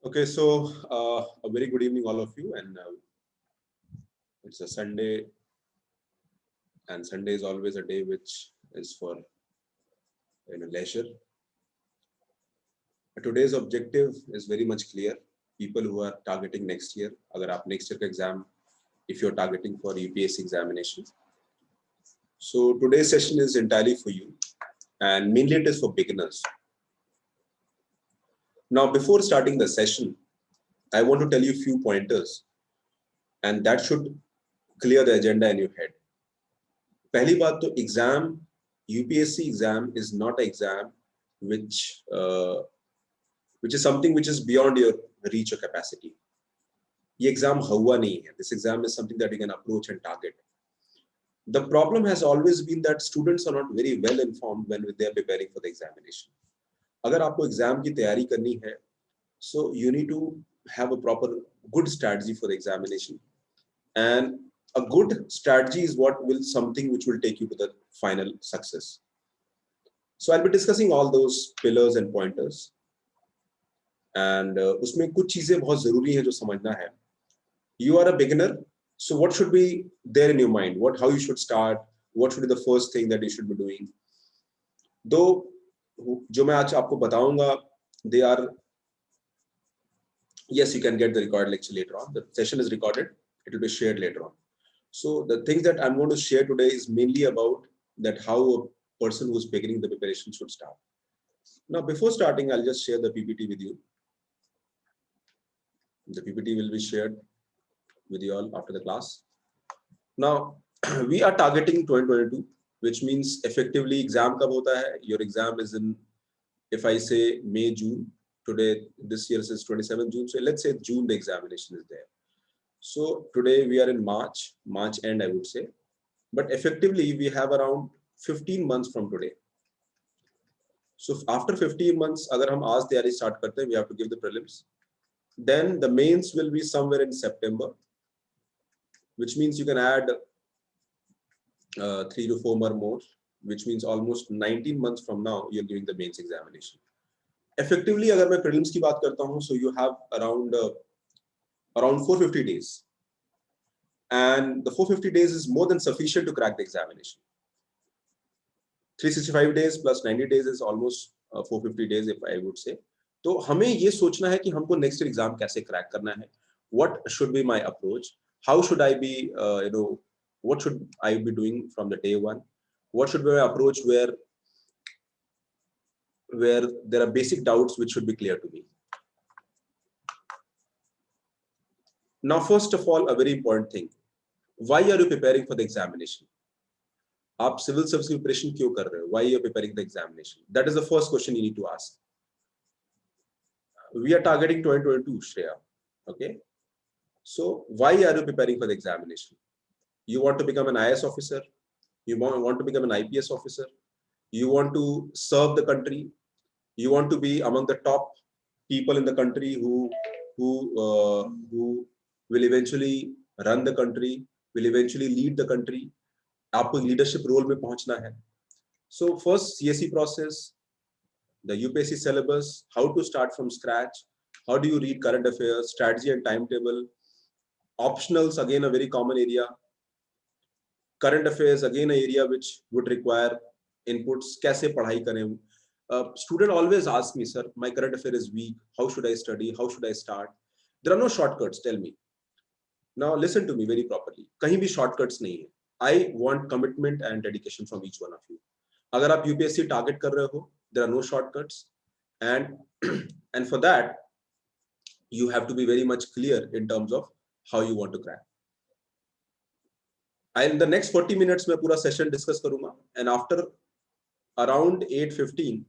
Okay, so a very good evening, all of you, and it's a Sunday, and Sunday is always a day which is for leisure. Today's objective is very much clear. People who are targeting next year, अगर आप next year का exam, if you're targeting for UPSC examination, so today's session is entirely for you, and mainly it is for beginners. Now, before starting the session, I want to tell you a few pointers, and that should clear the agenda in your head. पहली बात तो exam UPSC exam is not exam which is something which is beyond your reach or capacity. ये exam हुआ नहीं है. This exam is something that you can approach and target. The problem has always been that students are not very well informed when they are preparing for the examination. अगर आपको exam की तैयारी करनी है, so you need to have a proper good strategy for the examination, and a good strategy is what will something which will take you to the final success. So I'll be discussing all those pillars and pointers, and उसमें कुछ चीजें बहुत जरूरी हैं जो समझना है. You are a beginner, so what should be there in your mind? How you should start? What should be the first thing that you should be doing? Though जो मैं आज आपको बताऊंगा, they are, yes, you can get the recorded lecture later on. The session is recorded. It will be shared later on. So the things that I'm going to share today is mainly about that how a person who's beginning the preparation should start. Now, before starting, I'll just share the PPT with you. The PPT will be shared with you all after the class. Now, we are targeting 2022, which means effectively exam kab hota hai? Your exam is in, if I say May, June, today, this year is 27 June. So let's say June, the examination is there. So today we are in March end, I would say, but effectively we have around 15 months from today. So after 15 months, agar hum aaj tayari start karte hain, we have to give the prelims. Then the mains will be somewhere in September, which means you can add 3 to 4 more, which means almost 19 months from now you're giving the mains examination. Effectively, agar main prelims ki baat karta hu, so you have around 450 days. And the 450 days is more than sufficient to crack the examination. 365 days plus 90 days is almost 450 days, if I would say. तो हमें ये सोचना है कि हमको next exam कैसे crack करना है. What should be my approach? How should I be, what should I be doing from the day one? What should be my approach where there are basic doubts which should be clear to me. Now, first of all, a very important thing. Why are you preparing for the examination? आप civil service preparation क्यों कर रहे हो? Why you are preparing the examination? That is the first question you need to ask. We are targeting 2022, Shreya. Okay. So why are you preparing for the examination? You want to become an IAS officer. You want to become an IPS officer. You want to serve the country. You want to be among the top people in the country who will eventually run the country, will eventually lead the country. आपको leadership role में पहुंचना है. So first CSE process, the UPSC syllabus, how to start from scratch, how do you read current affairs, strategy and timetable. Optionals, again a very common area. Current affairs, again an area which would require inputs. कैसे पढ़ाई करें? Student always asks me, sir, my current affair is weak. How should I study? How should I start? There are no shortcuts. Tell me. Now listen to me very properly. कहीं भी shortcuts नहीं है. I want commitment and dedication from each one of you. अगर आप UPSC target कर रहे हो, there are no shortcuts, and for that you have to be very much clear in terms of how you want to crack. In the next 40 minutes मैं पूरा session discuss करूँगा, and after around 8:15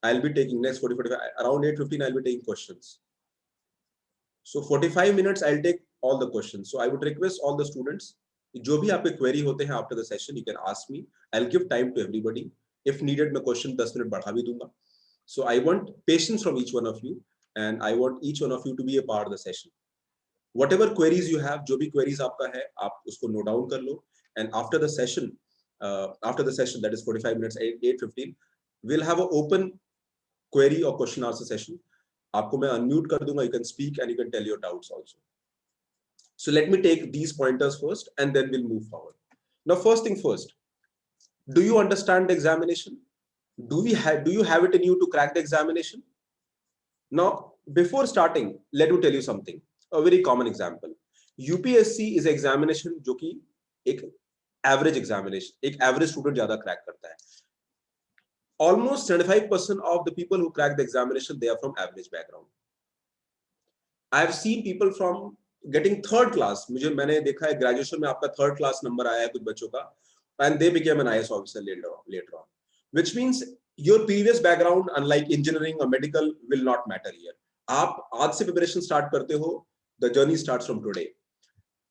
I'll be taking next 45 around 8:15 I'll be taking questions. So 45 minutes I'll take all the questions. So I would request all the students, जो भी आपके query होते हैं after the session, you can ask me. I'll give time to everybody. If needed, मैं question 10 minute बढ़ा भी दूंगा. So I want patience from each one of you, and I want each one of you to be a part of the session. Whatever queries you have, जो भी queries आपका है, आप उसको note down कर लो. And after the session that is 45 minutes, 8:15, we'll have an open query or question answer session. आपको मैं unmute कर दूंगा, you can speak and you can tell your doubts also. So let me take these pointers first and then we'll move forward. Now, first thing first, do you understand the examination? Do you have it in you to crack the examination? Now, before starting, let me tell you something. A very common example. UPSC is examination जो कि एक average examination, एक average student ज़्यादा crack करता है. Almost 75% of the people who crack the examination, they are from average background. I have seen people from getting third class. मैंने देखा है graduation में आपका third class number आया है कुछ बच्चों का, and they became an IAS officer later on. Which means your previous background, unlike engineering or medical, will not matter here. आप आज से preparation start करते हो, the journey starts from today.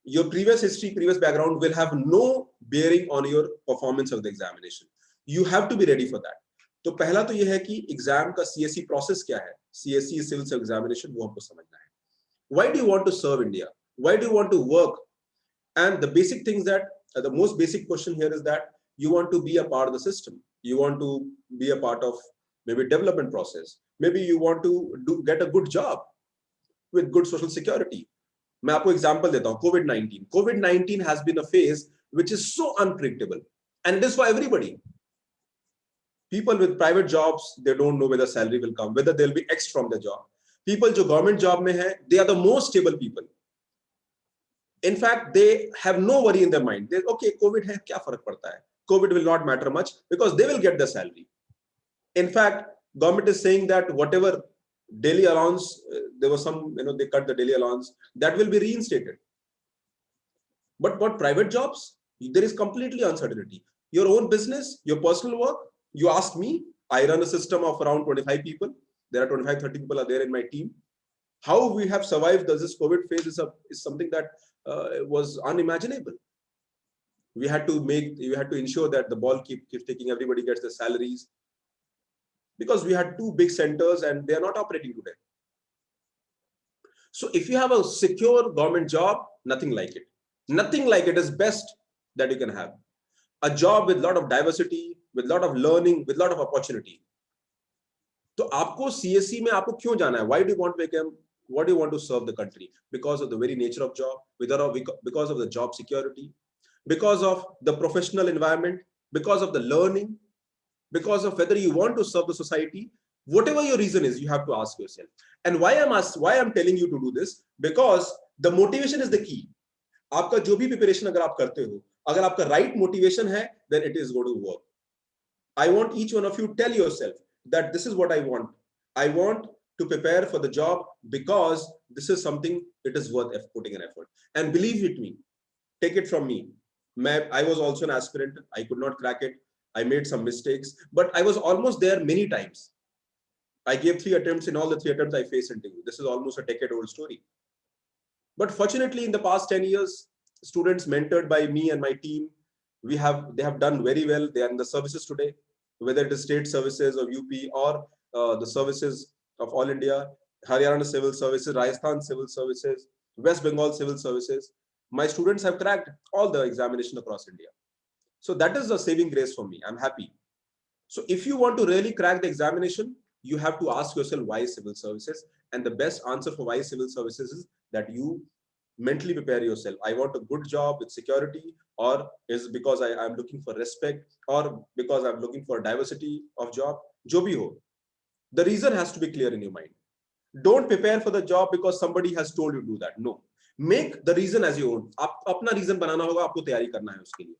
Your previous history, previous background will have no bearing on your performance of the examination. You have to be ready for that. तो पहला तो यह है कि एग्जाम का CSE प्रोसेस क्या है, CSE सिविल सर्विस एग्जामिनेशन, वो हमको समझना है. Why do you want to serve India? Why do you want to work? And the basic things that the most basic question here is that you want to be a part of the system. You want to be a part of maybe development process. Maybe you want to get a good job with good social security. मैं आपको example देता हूँ. COVID-19. COVID-19 has been a phase which is so unpredictable, and it is for everybody. People with private jobs, they don't know whether salary will come, whether there will be X from the job. People जो government job में है, they are the most stable people. In fact, they have no worry in their mind. They okay, COVID है, क्या फर्क पड़ता है? COVID will not matter much because they will get the salary. In fact, government is saying that whatever daily allowance, there was some, they cut the daily allowance, that will be reinstated. But what private jobs? There is completely uncertainty. Your own business, your personal work. You ask me, I run a system of around 25 people. There are 25, 30 people are there in my team. How we have survived this COVID phase is something that was unimaginable. We had to ensure that the ball keeps ticking, everybody gets their salaries. Because we had two big centers and they are not operating today. So if you have a secure government job, nothing like it. Nothing like it is best that you can have. A job with a lot of diversity, with a lot of learning, with a lot of opportunity. तो आपको CSE में आपको क्यों जाना है? Why do you want to become? What do you want to serve the country? Because of the very nature of job, because of the job security, because of the professional environment, because of the learning, because of whether you want to serve the society. Whatever your reason is, you have to ask yourself. And why I'm telling you to do this? Because the motivation is the key. आपका जो भी preparation अगर आप करते हो, अगर आपका right motivation है, then it is going to work. I want each one of you tell yourself that this is what I want. I want to prepare for the job because this is something it is worth putting an effort. And believe it me, take it from me. I was also an aspirant. I could not crack it. I made some mistakes, but I was almost there many times. I gave 3 attempts. In all the 3 attempts, I faced interview. This is almost a decade-old story. But fortunately, in the past 10 years, students mentored by me and my team, they have done very well. They are in the services today, whether it is state services of UP or the services of All India, Haryana Civil Services, Rajasthan Civil Services, West Bengal Civil Services. My students have cracked all the examination across India. So that is a saving grace for me. I'm happy. So if you want to really crack the examination, you have to ask yourself why civil services. And the best answer for why civil services is that you mentally prepare yourself. I want a good job with security, or is because I'm looking for respect, or because I'm looking for diversity of job. Jo bhi ho. The reason has to be clear in your mind. Don't prepare for the job because somebody has told you to do that. No. Make the reason as your own. आप अपना reason बनाना होगा, आपको तैयारी करना है उसके लिए.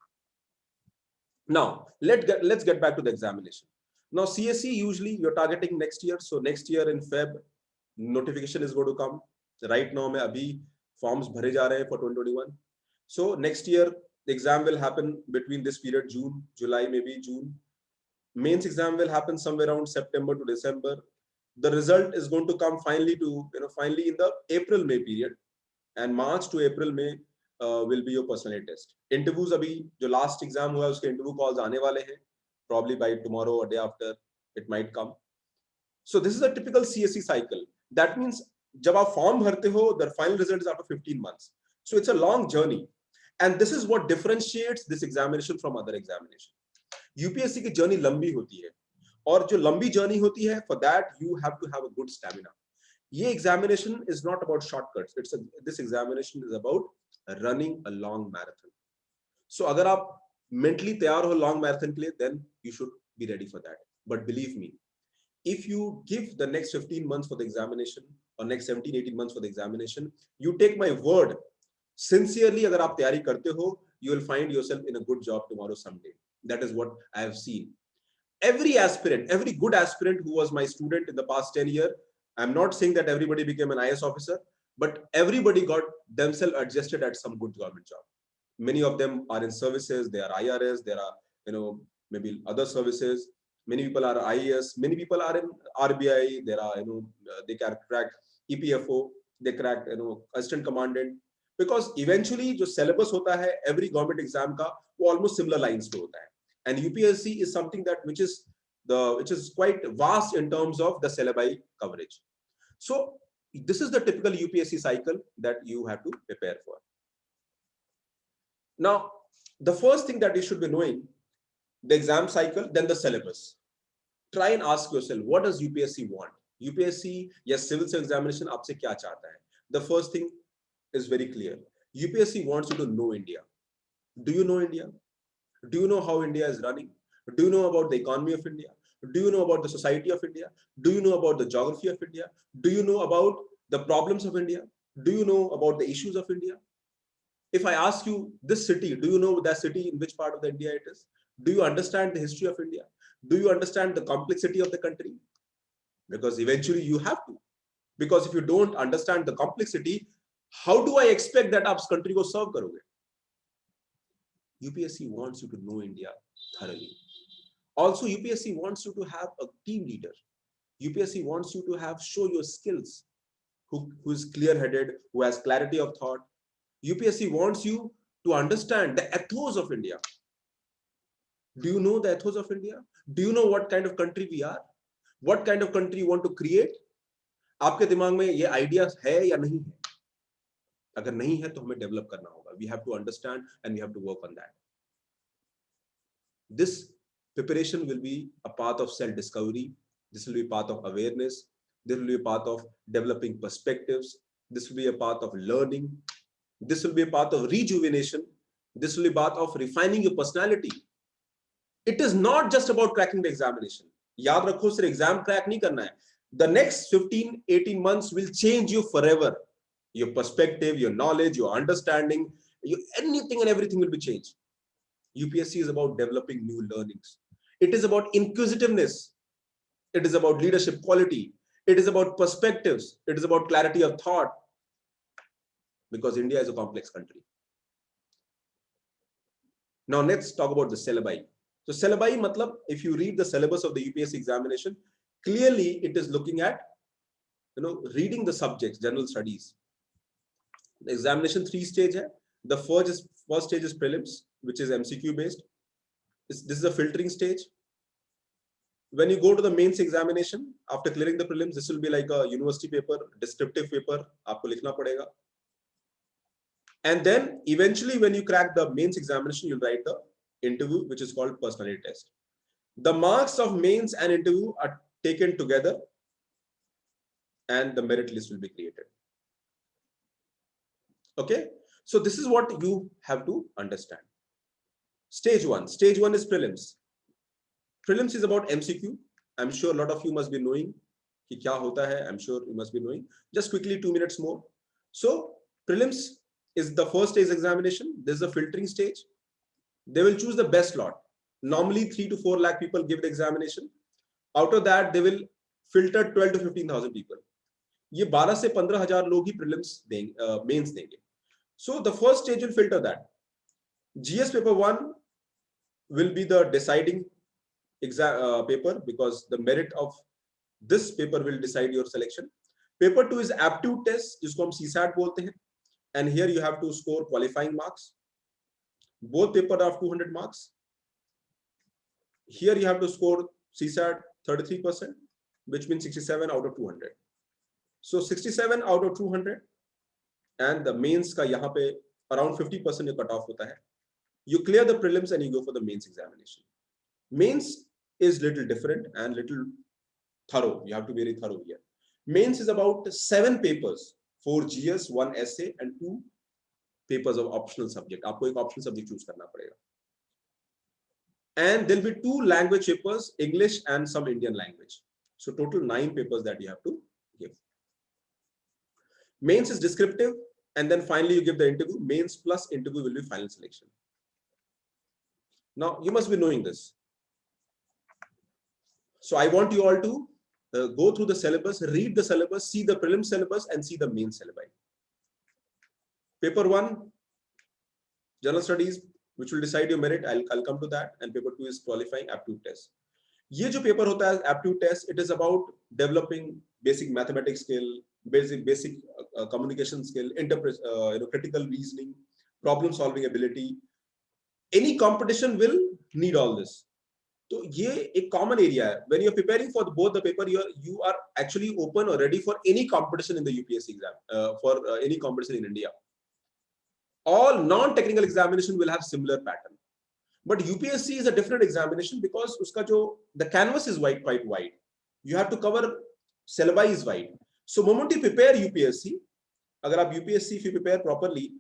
Now, let's get back to the examination. Now, CSE usually you're targeting next year. So next year in Feb, notification is going to come. Right now, मैं अभी forms भरे जा रहे हैं for 2021. So next year, the exam will happen between this period, June, July, maybe June. Mains exam will happen somewhere around September to December. The result is going to come finally in the April-May period, and March to April-May will be your personality test. Interviews अभी जो last exam हुआ है उसके interview calls आने वाले हैं. Probably by tomorrow or day after, it might come. So this is a typical CSE cycle. That means जब आप form भरते हो, the final result is after 15 months. So it's a long journey, and this is what differentiates this examination from other examination. UPSC की journey लंबी होती है, और जो लंबी journey होती है, for that you have to have a good stamina. ये examination is not about shortcuts. This examination is about running a long marathon. So अगर आप mentally तैयार हो long marathon के लिए, then you should be ready for that. But believe me, if you give the next 15 months for the examination or next 17-18 months for the examination, you take my word, sincerely अगर आप तैयारी करते हो, you will find yourself in a good job tomorrow someday. That is what I have seen. Every aspirant, every good aspirant who was my student in the past 10 years, I'm not saying that everybody became an IS officer, but everybody got themselves adjusted at some good government job. Many of them are in services, they are IRS, there are, maybe other services. Many people are IAS, many people are in RBI, there are, they can crack EPFO, they crack, assistant commandant. Because eventually जो syllabus होता है every government exam का, वो almost similar lines पे होता है. And UPSC is something that which is quite vast in terms of the syllabi coverage. So this is the typical UPSC cycle that you have to prepare for. Now, the first thing that you should be knowing, the exam cycle, then the syllabus. Try and ask yourself, what does UPSC want? UPSC, yes, civil service examination, आपसे क्या चाहता है? The first thing is very clear. UPSC wants you to know India. Do you know India? Do you know how India is running? Do you know about the economy of India? Do you know about the society of India? Do you know about the geography of India? Do you know about the problems of India? Do you know about the issues of India? If I ask you this city, do you know that city in which part of the India it is? Do you understand the history of India? Do you understand the complexity of the country? Because eventually you have to. Because if you don't understand the complexity, how do I expect that आप country को serve करोगे? UPSC wants you to know India thoroughly. Also, UPSC wants you to have a team leader. UPSC wants you to show your skills, who is clear-headed, who has clarity of thought. UPSC wants you to understand the ethos of India. Do you know the ethos of India? Do you know what kind of country we are? What kind of country you want to create? आपके दिमाग में ये ideas है या नहीं है? अगर नहीं है तो हमें develop करना होगा. We have to understand and we have to work on that. This preparation will be a path of self-discovery. This will be a path of awareness. This will be a path of developing perspectives. This will be a path of learning. This will be a path of rejuvenation. This will be a path of refining your personality. It is not just about cracking the examination. याद रखो सिर्फ exam crack नहीं करना है. The next 15-18 months will change you forever. Your perspective, your knowledge, your understanding, anything and everything will be changed. UPSC is about developing new learnings. It is about inquisitiveness. It is about leadership quality. It is about perspectives. It is about clarity of thought. Because India is a complex country. Now let's talk about the syllabi. So syllabi matlab, if you read the syllabus of the UPSC examination, clearly it is looking at, reading the subjects, general studies. The examination 3 stage hai. The first stage is prelims, which is MCQ based. This is a filtering stage. When you go to the mains examination, after clearing the prelims, this will be like a university paper, descriptive paper, आपको लिखना पड़ेगा. And then eventually when you crack the mains examination, you'll write the interview, which is called personality test. The marks of mains and interview are taken together and the merit list will be created. Okay, so this is what you have to understand. Stage 1 is prelims. Prelims is about MCQ. I'm sure a lot of you must be knowing कि क्या होता है. I'm sure you must be knowing. Just quickly 2 minutes more. So prelims is the first stage examination. This is a filtering stage. They will choose the best lot. Normally 3 to 4 lakh people give the examination. Out of that, they will filter 12 to 15,000 people. ये 12 से 15,000 लोग ही prelims देंगे, mains देंगे. So the first stage will filter that. GS paper 1 will be the deciding exam paper, because the merit of this paper will decide your selection. Paper 2 is aptitude test, जिसको हम CSAT बोलते हैं, and here you have to score qualifying marks. Both papers are 200 marks. Here you have to score CSAT 33%, which means 67 out of 200. So 67 out of 200, and the mains का यहाँ पे around 50% ये cut off होता है. You clear the prelims and you go for the mains examination. Mains is little different and little thorough. You have to be very thorough here. Mains is about 7 papers, 4 GS, 1 essay and 2 papers of optional subject. आपको एक optional subject choose करना पड़ेगा. And there'll be 2 language papers, English and some Indian language. So total 9 papers that you have to give. Mains is descriptive, and then finally you give the interview. Mains plus interview will be final selection. Now you must be knowing this. So I want you all to go through the syllabus, read the syllabus, see the prelim syllabus and see the main syllabi. Paper 1, general studies, which will decide your merit. I'll come to that. And paper 2 is qualifying aptitude test. ये जो paper होता है aptitude test, it is about developing basic mathematics skill, basic communication skill, critical reasoning, problem solving ability. Any competition will need all this. तो ये एक common area है. When you're preparing for both the paper, you are actually open or ready for any competition in the UPSC exam, for any competition in India. All non-technical examination will have similar pattern. But UPSC is a different examination because uska the canvas is quite wide. You have to cover syllabi is wide. So moment you prepare UPSC, agar aap UPSC if you prepare properly,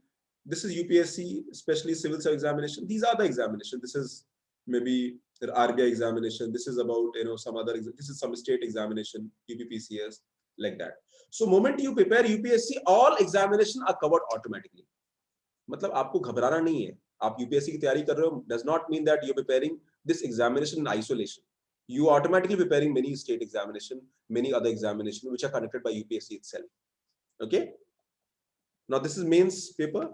this is UPSC, especially civil service examination. These are the examination. This is maybe the RBI examination. This is about some other. This is some state examination, UPPCS, like that. So moment you prepare UPSC, all examination are covered automatically. मतलब आपको घबराना नहीं है. आप UPSC की तैयारी कर रहे हो does not mean that you are preparing this examination in isolation. You are automatically preparing many state examination, many other examination which are conducted by UPSC itself. Okay. Now this is mains paper.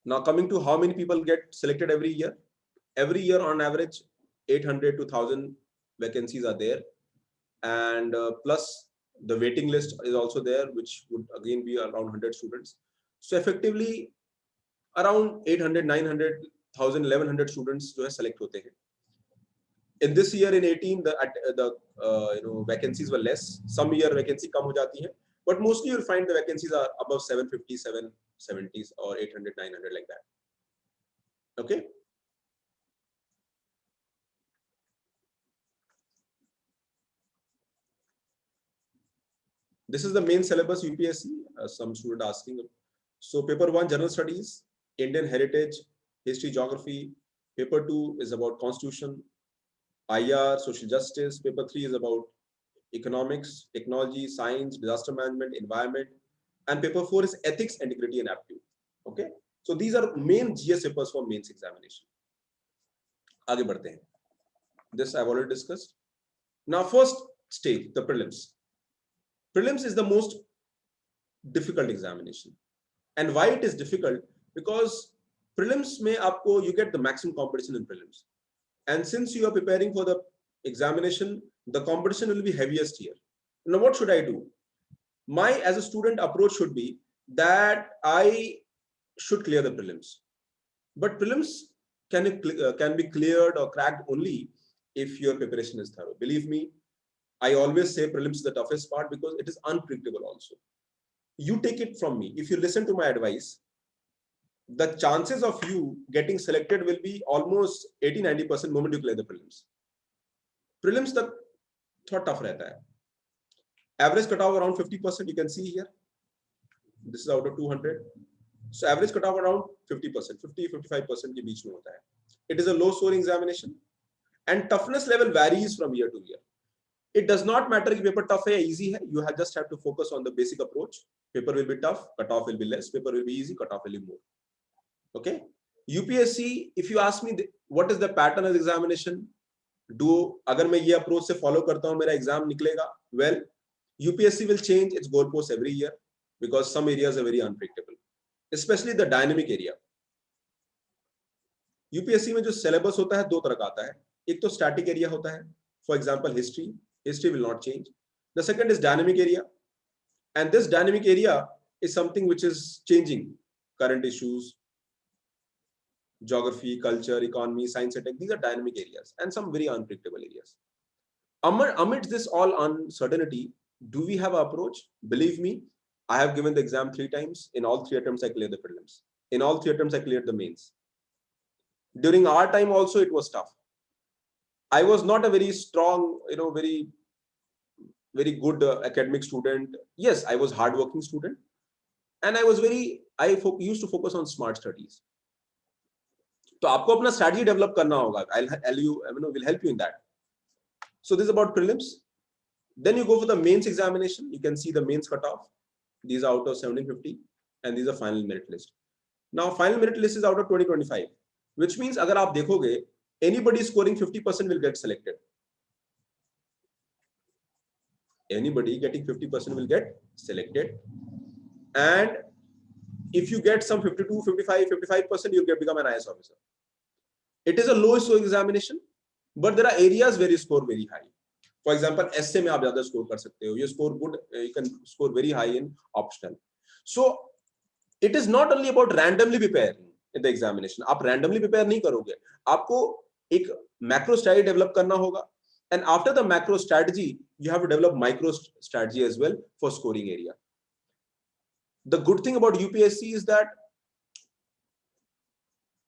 Now coming to how many people get selected every year. Every year on average 800 to 1000 vacancies are there, and plus the waiting list is also there, which would again be around 100 students. So effectively around 800, 900, 1000, 1100 students जो है select होते हैं. In this year in 18 the vacancies were less. Some year vacancy कम हो जाती है, but mostly you'll find the vacancies are above 750, 770s or 800, 900 like that. Okay. This is the main syllabus UPSC. Some student asking. So paper 1 general studies, Indian heritage, history, geography. Paper 2 is about constitution, IR, social justice. Paper 3 is about economics, technology, science, disaster management, environment. And paper 4 is ethics, integrity and aptitude. Okay. So these are main GS papers for mains examination. आगे बढ़ते हैं. This I've already discussed. Now first stage, the prelims. Prelims is the most difficult examination. And why it is difficult? Because prelims mein you get the maximum competition in prelims. And since you are preparing for the examination, the competition will be heaviest here. Now what should I do? My as a student approach should be that I should clear the prelims. But prelims can be cleared or cracked only if your preparation is thorough. Believe me, I always say prelims is the toughest part because it is unpredictable also. You take it from me. If you listen to my advice, the chances of you getting selected will be almost 80-90% moment you clear the prelims. Prelims tak thoda tough rehta hai. Average cutoff around 50%, you can see here. This is out of 200. So average cutoff around 50%, 50-55% ke beech mein hota hai. It is a low scoring examination and toughness level varies from year to year. It does not matter if paper tough hai, easy hai. You just have to focus on the basic approach. Paper will be tough, cutoff will be less. Paper will be easy, cutoff will be more. Okay. UPSC, if you ask me what is the pattern of examination, agar main ye approach se follow karta hu, mera exam niklega. Well, UPSC will change its goalposts every year because some areas are very unpredictable, especially the dynamic area. UPSC में जो syllabus होता है दो तरह का आता है. एक तो static area होता है. For example, history will not change. The second is dynamic area, and this dynamic area is something which is changing. Current issues, geography, culture, economy, science and tech, these are dynamic areas and some very unpredictable areas. Amidst this all uncertainty, do we have an approach? Believe me, I have given the exam 3 times. In all 3 attempts, I cleared the prelims. In all 3 attempts, I cleared the mains. During our time also, it was tough. I was not a very strong, very very good academic student. Yes, I was hardworking student, and used to focus on smart studies. तो आपको अपना strategy develop करना होगा. Will help you in that. So this is about prelims. Then you go for the mains examination. You can see the mains cutoff. These are out of 1750, and these are final merit list. Now final merit list is out of 2025, which means अगर आप देखोगे, anybody scoring 50% will get selected. Anybody getting 50% will get selected, and if you get some 52, 55, 55%, you'll become an IS officer. It is a low score examination, but there are areas where you score very high. For example, essay में आप ज़्यादा score कर सकते हो. You score good, you can score very high in optional. So it is not only about randomly preparing in the examination. आप randomly prepare नहीं करोगे. आपको एक macro strategy develop करना होगा. And after the macro strategy, you have to develop micro strategy as well for scoring area. The good thing about UPSC is that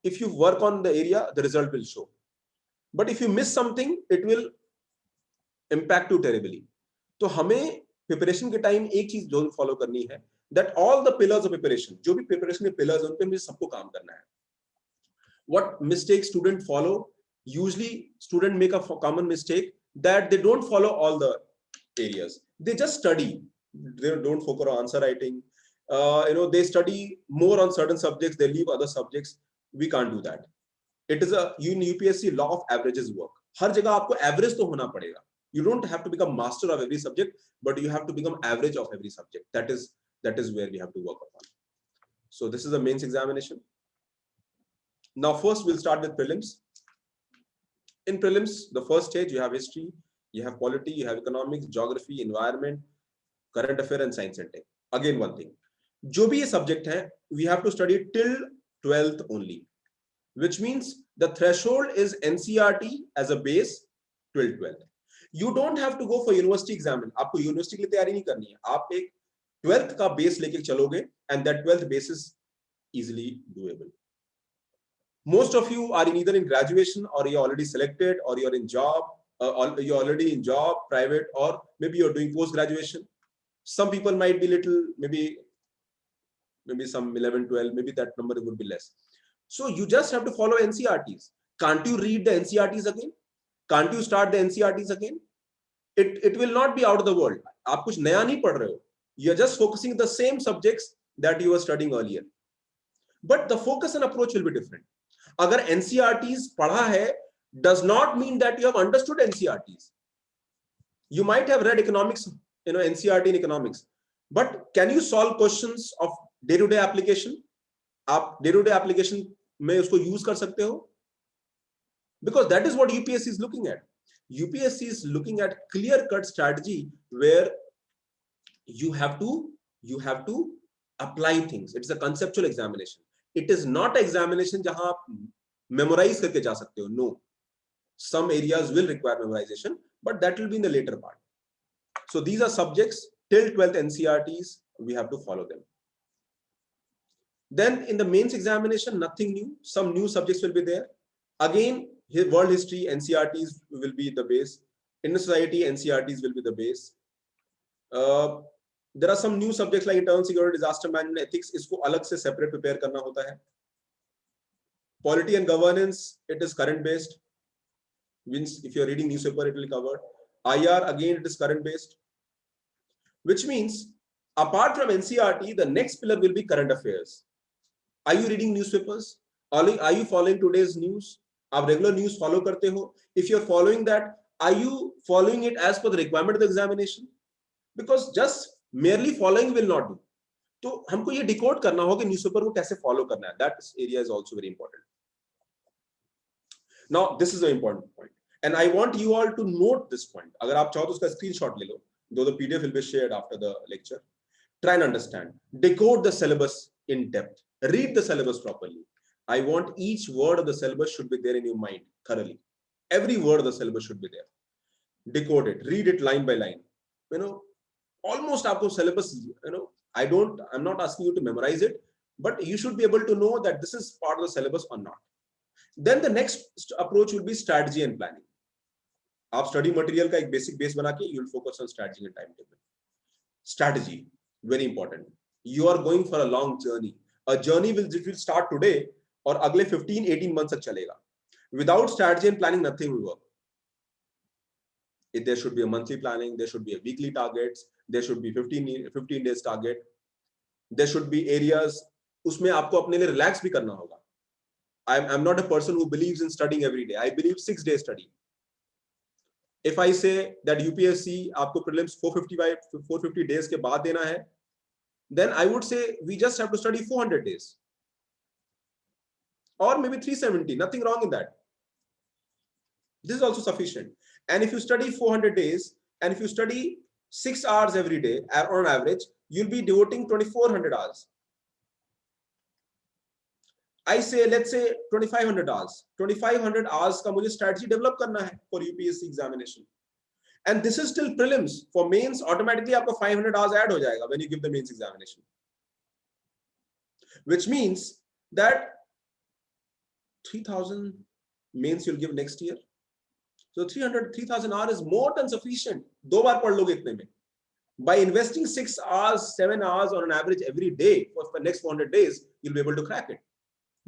if you work on the area, the result will show. But if you miss something, it will impact you terribly. तो हमें preparation के time एक चीज जो follow करनी है, that all the pillars of preparation, जो भी preparation के pillars हैं, उन पे मुझे सबको काम करना है. What mistakes student follow? Usually, student make a common mistake that they don't follow all the areas. They just study. They don't focus on answer writing. They study more on certain subjects. They leave other subjects. We can't do that. It is a UPSC law of averages work. हर जगह आपको average तो होना पड़ेगा. You don't have to become master of every subject, but you have to become average of every subject. That is where we have to work upon. So this is the mains examination. Now first we'll start with prelims. In prelims, the first stage you have history, you have polity, you have economics, geography, environment, current affair and science and tech. Again one thing, जो भी ये subject है, we have to study till 12th only, which means the threshold is NCERT as a base till 12th. You don't have to go for university exam. आपको university के लिए तैयारी नहीं करनी है. आप एक 12th का base लेके चलोगे, and that 12th base is easily doable. Most of you are either in graduation, or you're already selected, or you're in job, or you're already in job, private, or maybe you're doing post-graduation. Some people might be little, maybe some 11, 12, maybe that number would be less. So you just have to follow NCERTs. Can't you read the NCERTs again? Can't you start the NCERTs again? It will not be out of the world. आप कुछ नया नहीं पढ़ रहे हो. You're just focusing the same subjects that you were studying earlier. But the focus and approach will be different. अगर NCERTs पढ़ा है does not mean that you have understood NCERTs. You might have read economics, NCERT in economics, but can you solve questions of day-to-day application? आप day-to-day application में उसको use कर सकते हो? Because that is what UPSC is looking at. UPSC is looking at clear-cut strategy where you have to apply things. It's a conceptual examination. It is not an examination जहां आप memorize करके जा सकते हो. No, some areas will require memorization, but that will be in the later part. So these are subjects till 12th NCERTs. We have to follow them. Then in the mains examination, nothing new. Some new subjects will be there. Again, world history NCERTs will be the base. Indian society NCERTs will be the base. There are some new subjects like internal security, disaster management, ethics. इसको अलग से separate prepare करना होता है. Polity and governance, it is current based. Means if you are reading newspaper, it will be covered. IR, again, it is current based. Which means apart from NCERT, the next pillar will be current affairs. Are you reading newspapers? Are you following today's news? आप regular news follow करते हो? If you are following that, are you following it as per the requirement of the examination? Because just merely following will not do. तो हमको ये decode करना होगा कि newspaper को कैसे follow करना है. That area is also very important. Now this is an important point, and I want you all to note this point. अगर आप चाहो तो उसका screenshot ले लो. Though the PDF will be shared after the lecture. Try and understand. Decode the syllabus in depth. Read the syllabus properly. I want each word of the syllabus should be there in your mind thoroughly. Every word of the syllabus should be there. Decode it. Read it line by line. Almost आपको syllabus. I'm not asking you to memorize it, but you should be able to know that this is part of the syllabus or not. Then the next approach will be strategy and planning. आप study material का एक basic base बना के you will focus on strategy and time table. Strategy, very important. You are going for a long journey. A journey will start today और अगले 15-18 months तक चलेगा. Without strategy and planning, nothing will work. There should be a monthly planning, there should be a weekly targets, there should be 15 days target, there should be areas, उसमें आपको अपने लिए relax भी करना होगा. I'm not a person who believes in studying every day. I believe 6 days study. If I say that UPSC आपको prelims 450 days के बाद देना है, then I would say we just have to study 400 days or maybe 370. Nothing wrong in that. This is also sufficient. And if you study 400 days and if you study 6 hours every day on average, you'll be devoting 2400 hours. I say, let's say 2500 hours. 2500 hours का मुझे strategy develop करना है for UPSC examination. And this is still prelims. For mains, automatically आपको 500 hours add हो जाएगा when you give the mains examination. Which means that 3000 mains you'll give next year. So 3,000 hours is more than sufficient. दो बार पढ़ लोगे इतने में. By investing 6 hours, 7 hours on an average every day for the next 400 days, you'll be able to crack it.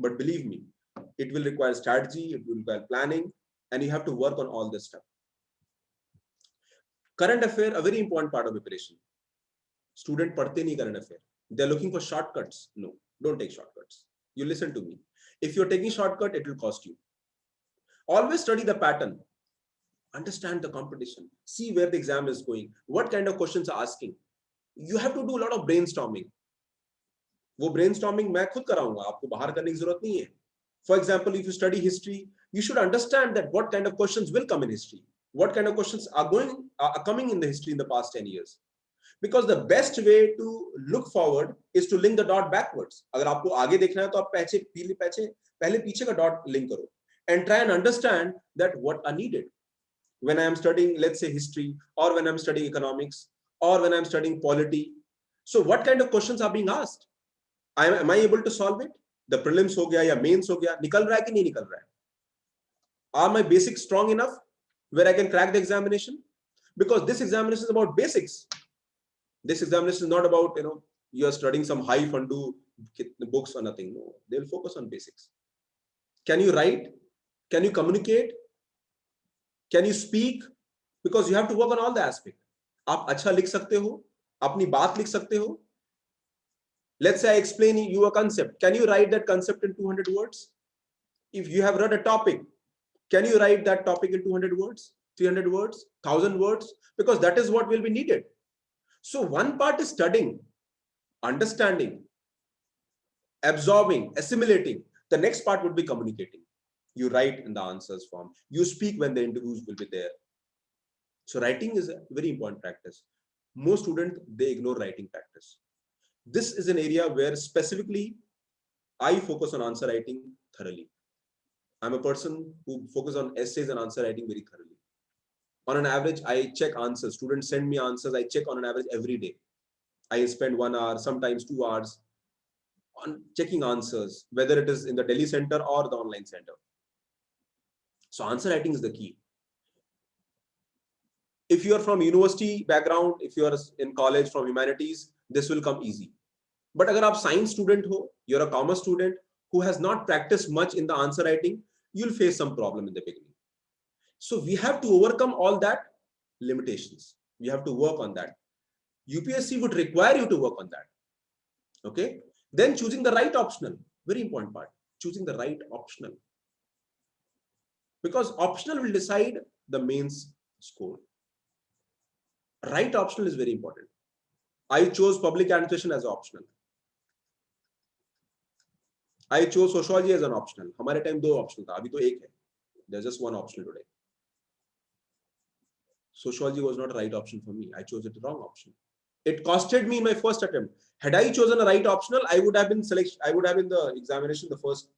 But believe me, it will require strategy, it will require planning, and you have to work on all this stuff. Current affair, a very important part of preparation. Student पढ़ते नहीं current affair. They're looking for shortcuts. No, don't take shortcuts. You listen to me. If you're taking shortcut, it will cost you. Always study the pattern. Understand the competition. See where the exam is going. What kind of questions are asking. You have to do a lot of brainstorming. वो brainstorming मैं खुद कराऊंगा, आपको बाहर करने की जरूरत नहीं है. For example, if you study history, you should understand that what kind of questions will come in history. What kind of questions are coming in the history in the past 10 years. Because the best way to look forward is to link the dot backwards. अगर आपको आगे देखना है तो आप पहले पीछे का dot link करो and try and understand that what are needed. When I am studying, let's say history, or when I'm studying economics, or when I'm studying polity. So what kind of questions are being asked? Am I able to solve it? The prelims हो गया या mains हो गया, निकल रहा है कि नहीं निकल रहा है? Are my basics strong enough where I can crack the examination? Because this examination is about basics. This examination is not about, you are studying some high fundu books or nothing. No, they'll focus on basics. Can you write? Can you communicate? Can you speak? Because you have to work on all the aspects. आप अच्छा लिख सकते हो, अपनी बात लिख सकते हो. Let's say I explain you a concept. Can you write that concept in 200 words? If you have read a topic, can you write that topic in 200 words, 300 words, 1000 words? Because that is what will be needed. So one part is studying, understanding, absorbing, assimilating. The next part would be communicating. You write in the answers form. You speak when the interviews will be there. So writing is a very important practice. Most students, they ignore writing practice. This is an area where specifically I focus on answer writing thoroughly. I'm a person who focuses on essays and answer writing very thoroughly. On an average, I check answers. Students send me answers. I check on an average every day. I spend 1 hour, sometimes 2 hours on checking answers, whether it is in the Delhi center or the online center. So answer writing is the key. If you are from university background, if you are in college from humanities, this will come easy. But agar aap science student ho, you're a commerce student who has not practiced much in the answer writing, you'll face some problem in the beginning. So we have to overcome all that limitations. We have to work on that. UPSC would require you to work on that. Okay. Then choosing the right optional, very important part, choosing the right optional. Because optional will decide the mains score. Right optional is very important. I chose public administration as optional. I chose sociology as an optional. हमारे time दो optional था, अभी तो एक है. There's just one optional today. Sociology was not a right option for me. I chose it the wrong option. It costed me in my first attempt. Had I chosen a right optional, I would have been in the examination the first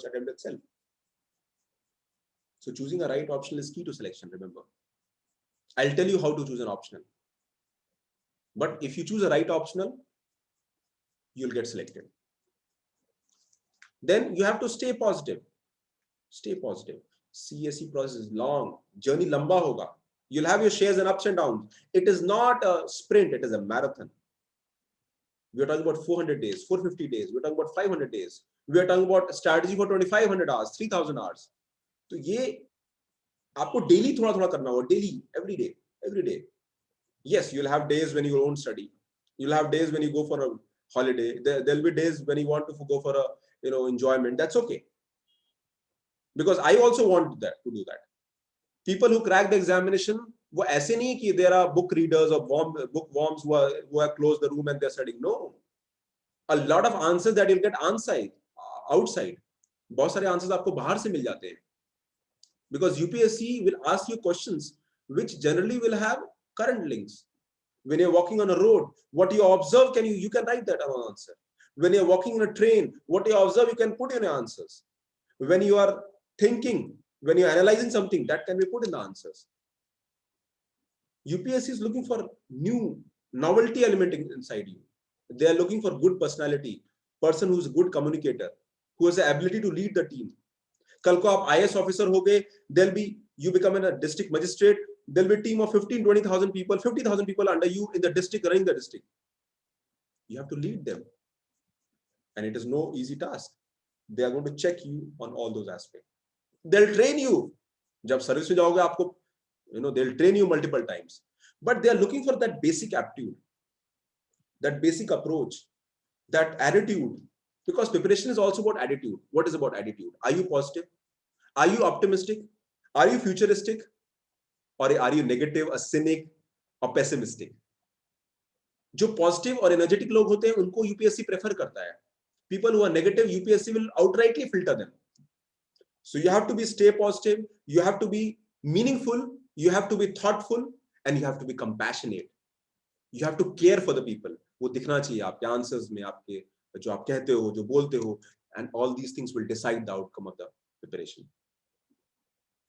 attempt itself. So choosing a right optional is key to selection, remember. I'll tell you how to choose an optional. But if you choose a right optional, you'll get selected. Then you have to stay positive. Stay positive. CSE process is long, journey lamba hoga. You'll have your shares and ups and downs. It is not a sprint, it is a marathon. We are talking about 400 days, 450 days, we are talking about 500 days, we are talking about strategy for 2500 hours, 3000 hours. तो ये आपको daily थोड़ा थोड़ा करना होगा, daily, every day. Yes, you'll have days when you won't study, you'll have days when you go for a holiday, there'll be days when you want to go for a enjoyment. That's okay, because I also want that to do that. People who crack the examination, वो ऐसे नहीं कि there are book readers or book worms who have closed the room and they're studying. No, a lot of answers that you'll get outside. बहुत सारे answers आपको बाहर से मिल जाते हैं, because UPSC will ask you questions which generally will have current links. When you're walking on a road, what you observe, you can write that on answer. When you're walking in a train, what you observe, you can put in your answers. When you are thinking, when you're analyzing something, that can be put in the answers. UPSC is looking for new novelty element inside you. They are looking for good personality, person who's a good communicator, who has the ability to lead the team. कल को आप IAS officer हो गए, there'll be, you become a district magistrate, there'll be a team of 15-20,000 people, 50,000 people under you in the district, running the district. You have to lead them, and it is no easy task. They are going to check you on all those aspects. They'll train you. जब service में जाओगे आपको, they'll train you multiple times, but they are looking for that basic aptitude, that basic approach, that attitude, because preparation is also about attitude. What is about attitude? Are you positive? Are you optimistic? Are you futuristic? Or are you negative, a cynic, or pessimistic? जो positive और energetic लोग होते हैं उनको UPSC prefer करता है. People who are negative, UPSC will outrightly filter them. So you have to be stay positive, you have to be meaningful, you have to be thoughtful, and you have to be compassionate. You have to care for the people. वो दिखना चाहिए आपके answers में, आपके जो आप कहते हो, जो बोलते हो, and all these things will decide the outcome of the preparation.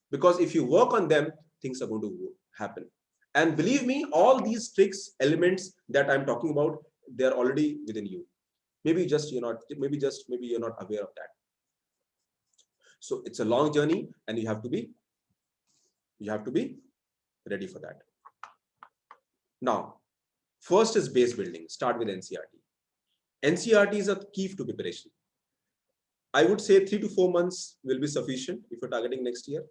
Because if you work on them, things are going to happen. And believe me, all these tricks, elements that I'm talking about, they are already within you. Maybe you're not aware of that. So it's a long journey, and you have to be ready for that. Now, first is base building. Start with NCERT. NCERT is a key to preparation. I would say 3 to 4 months will be sufficient if you're targeting next year.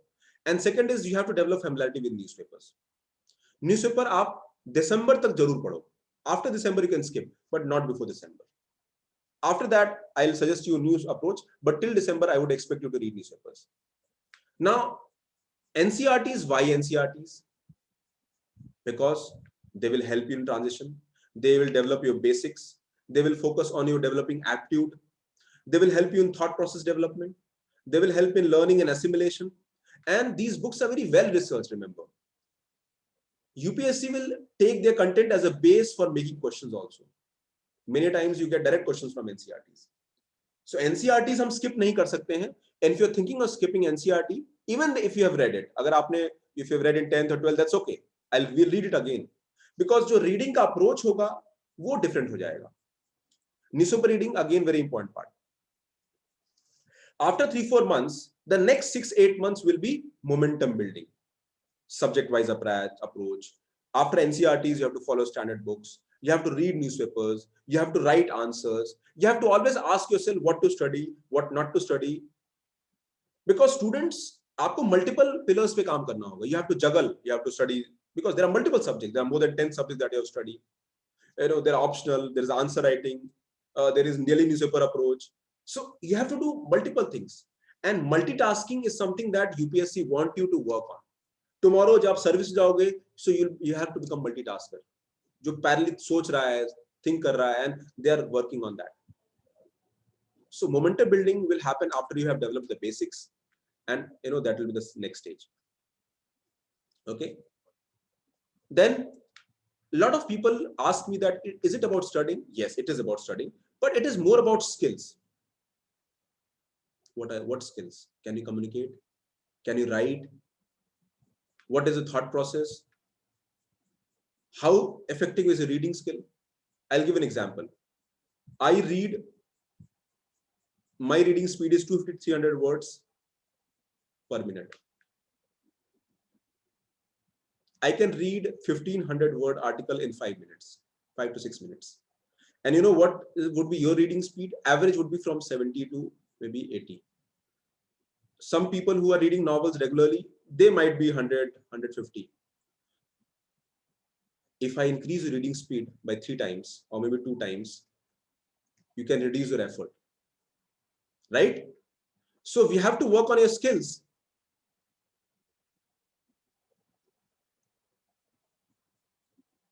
And second is you have to develop familiarity with newspapers. Newspaper आप December तक जरूर पढ़ो. After December you can skip, but not before December. After that, I'll suggest you a news approach, but till December, I would expect you to read newspapers. Now, NCERTs, why NCERTs? Because they will help you in transition. They will develop your basics. They will focus on your developing aptitude. They will help you in thought process development. They will help in learning and assimilation. And these books are very well researched, remember. UPSC will take their content as a base for making questions also. Many times you get direct questions from NCERTs. So NCERTs हम skip नहीं कर सकते हैं. And if you're thinking of skipping NCERT, even if you have read it, if you have read in 10th or 12th, that's okay. We'll read it again. Because जो reading का approach होगा, वो different हो जाएगा. Newspaper reading, again, very important part. After 3-4 months, the next 6-8 months will be momentum building. Subject-wise approach. After NCERTs, you have to follow standard books. You have to read newspapers. You have to write answers. You have to always ask yourself what to study, what not to study. Because students, आपको multiple pillars पे काम करना होगा. You have to juggle. You have to study because there are multiple subjects. There are more than 10 subjects that you have to study. There are optional. There is answer writing. There is daily newspaper approach. So you have to do multiple things. And multitasking is something that UPSC want you to work on. Tomorrow, जब service जाओगे, so you have to become multitasker. जो parallel सोच रहा है, think कर रहा है, and they are working on that. So momentum building will happen after you have developed the basics, and that will be the next stage. Okay. Then a lot of people ask me that is it about studying? Yes, it is about studying, but it is more about skills. What skills? Can you communicate? Can you write? What is the thought process? How effective is a reading skill? I'll give an example. My reading speed is 250-300 words per minute. I can read 1500-word article in 5 minutes, 5 to 6 minutes. And you know what would be your reading speed? Average would be from 70 to maybe 80. Some people who are reading novels regularly, they might be 100, 150. If I increase your reading speed by 3 times or maybe 2 times, you can reduce your effort, right? So we have to work on your skills.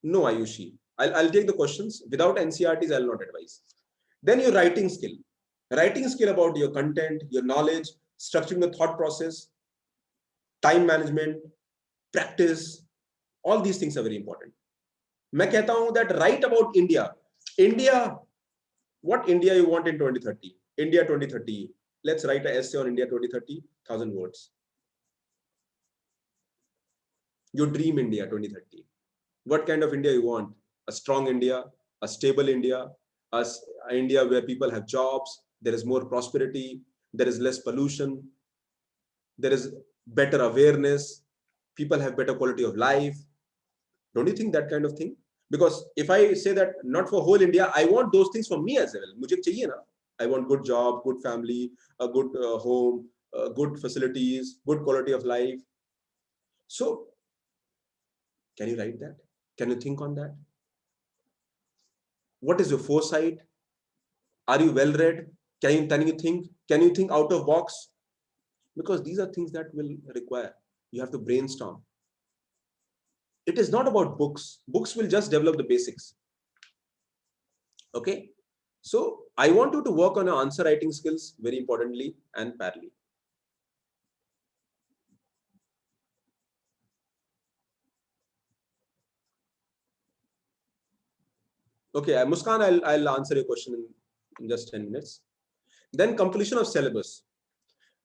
No, Ayushi. I'll take the questions. Without NCRTs, I'll not advise. Then your writing skill. Writing skill about your content, your knowledge, structuring the thought process, time management, practice, all these things are very important. मैं कहता हूं that write about India. India, what India you want in 2030? India 2030. Let's write an essay on India 2030, 1,000 words. Your dream India 2030. What kind of India you want? A strong India, a stable India, a India where people have jobs, there is more prosperity, there is less pollution, there is better awareness, people have better quality of life. Don't you think that kind of thing? Because if I say that not for whole India, I want those things for me as well. मुझे चाहिए ना. I want good job, good family, a good home, good facilities, good quality of life. So, can you write that? Can you think on that? What is your foresight? Are you well read? Can you think? Can you think out of box? Because these are things that will require. You have to brainstorm. It is not about books. Books will just develop the basics. Okay. So I want you to work on your answer writing skills very importantly and parallelly. Okay, Muskan, I'll answer your question in just 10 minutes. Then completion of syllabus.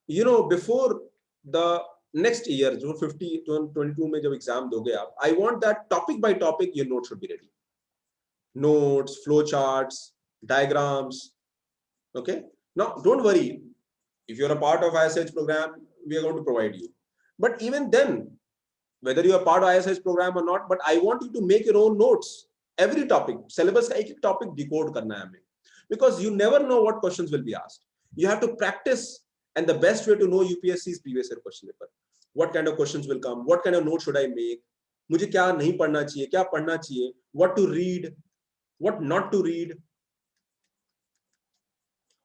You know, before the next year, जो 50, 22 में जब exam दोगे आप, I want that topic by topic your notes should be ready. Notes, flow charts, diagrams. Okay. Now, don't worry. If you're a part of ISH program, we are going to provide you. But even then, whether you are part of ISH program or not, but I want you to make your own notes. Every topic, syllabus का एक topic decode करना है हमें. Because you never know what questions will be asked. You have to practice, and the best way to know UPSC's previous year question paper. What kind of questions will come? What kind of notes should I make? मुझे क्या नहीं पढ़ना चाहिए? क्या पढ़ना चाहिए? What to read? What not to read?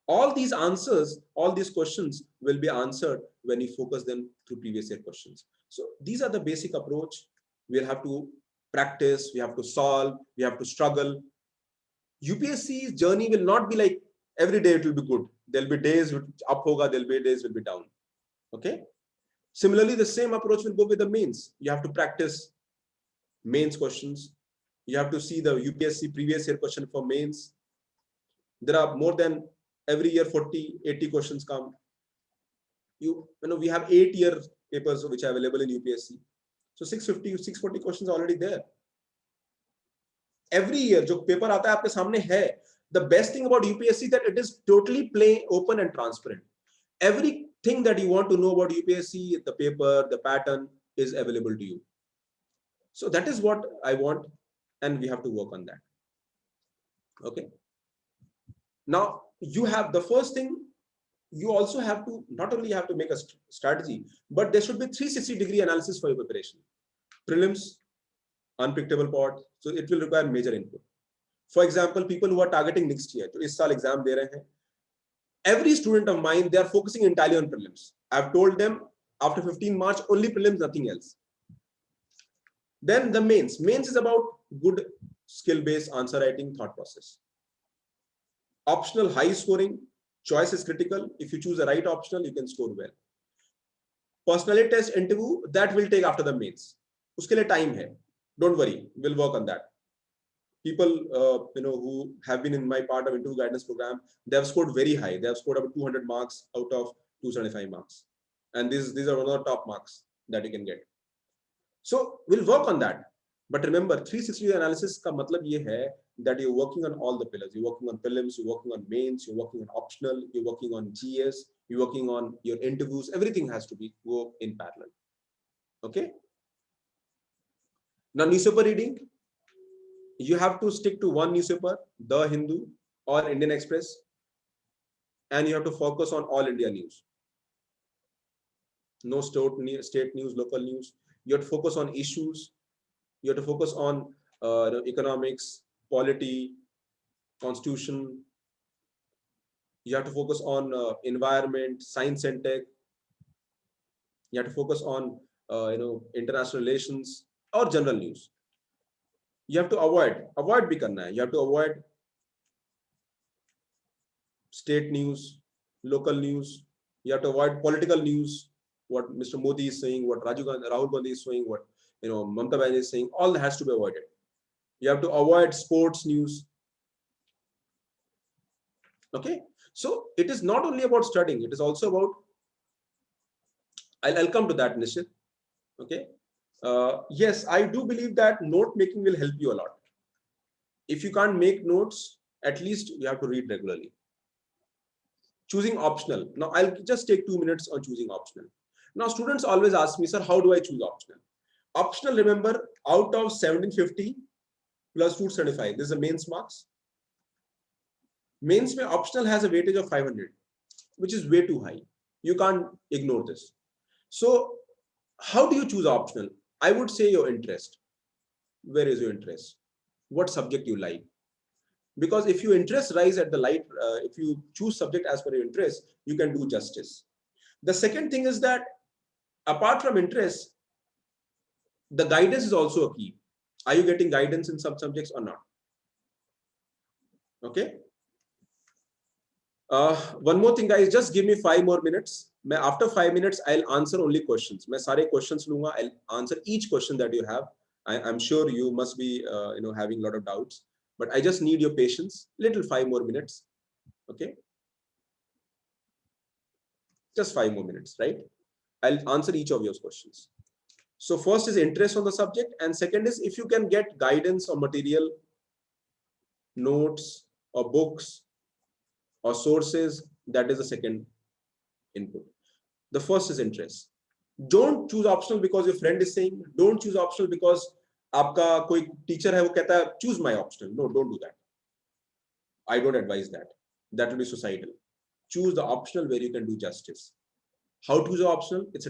All these answers, all these questions will be answered when you focus them through previous year questions. So these are the basic approach. We'll have to practice, we have to solve, we have to struggle. UPSC's journey will not be like every day it will be good. There'll be days up hoga, there'll be days will be down. Okay. Similarly, the same approach will go with the mains. You have to practice mains questions. You have to see the UPSC previous year question for mains. There are more than every year 40, 80 questions come. You know, we have 8-year papers which are available in UPSC. So 650, 640 questions are already there. Every year, जो paper आता है आपके सामने है. The best thing about UPSC that it is totally plain, open and transparent. Everything that you want to know about UPSC, the paper, the pattern is available to you. So that is what I want, and we have to work on that. Okay. Now you have the first thing. You also have to not only have to make a strategy, but there should be 360-degree analysis for your preparation. Prelims, unpredictable part, so it will require major input. For example, people who are targeting next year, so इस साल exam दे रहे हैं, every student of mine, they are focusing entirely on prelims. I've told them after 15 March, only prelims, nothing else. Then the mains. Mains is about good skill-based answer writing thought process. Optional high scoring, choice is critical. If you choose the right optional, you can score well. Personality test interview, that will take after the mains. उसके लिए time है. Don't worry, we'll work on that. People, you know, who have been in my part of interview guidance program, they have scored very high. They have scored about 200 marks out of 275 marks, and these are one of the top marks that you can get. So we'll work on that. But remember, 360 analysis का मतलब ये है that you're working on all the pillars. You're working on prelims, you're working on mains, you're working on optional, you're working on GS, you're working on your interviews. Everything has to be go in parallel. Okay. Now, newspaper reading, you have to stick to one newspaper, The Hindu or Indian Express, and you have to focus on all India news. No state news, local news. You have to focus on issues. You have to focus on economics, polity, constitution. You have to focus on environment, science and tech. You have to focus on international relations or general news. You have to avoid bhi karna hai. You have to avoid state news, local news. You have to avoid political news, what Mr. Modi is saying, what Rahul Gandhi is saying, what Mamata Banerjee is saying. All that has to be avoided. You have to avoid sports news. Okay, so it is not only about studying; it is also about. I'll come to that, Nishit. Okay. Yes, I do believe that note making will help you a lot. If you can't make notes, at least you have to read regularly. Choosing optional. Now, I'll just take 2 minutes on choosing optional. Now, students always ask me, sir, how do I choose optional? Optional, remember, out of 1750 plus 275, this is the mains marks. Mains mein optional has a weightage of 500, which is way too high. You can't ignore this. So, how do you choose optional? I would say your interest. Where is your interest? What subject you like? Because if your interest rise at the light, if you choose subject as per your interest, you can do justice. The second thing is that apart from interest, the guidance is also a key. Are you getting guidance in some subjects or not? Okay. One more thing, guys, just give me 5 more minutes. After 5 minutes, I'll answer only questions. मैं सारे questions लूँगा. I'll answer each question that you have. I'm sure you must be having a lot of doubts, but I just need your patience. Little 5 more minutes. Okay. Just 5 more minutes, right? I'll answer each of your questions. So first is interest on the subject, and second is if you can get guidance or material, notes or books or sources, that is the second input. The first is interest. Don't choose optional because your friend is saying. Don't choose optional because आपका कोई teacher है वो कहता है choose my optional. No, don't do that. I don't advise that. That will be suicidal. Choose the optional where you can do justice. How to choose the optional? It's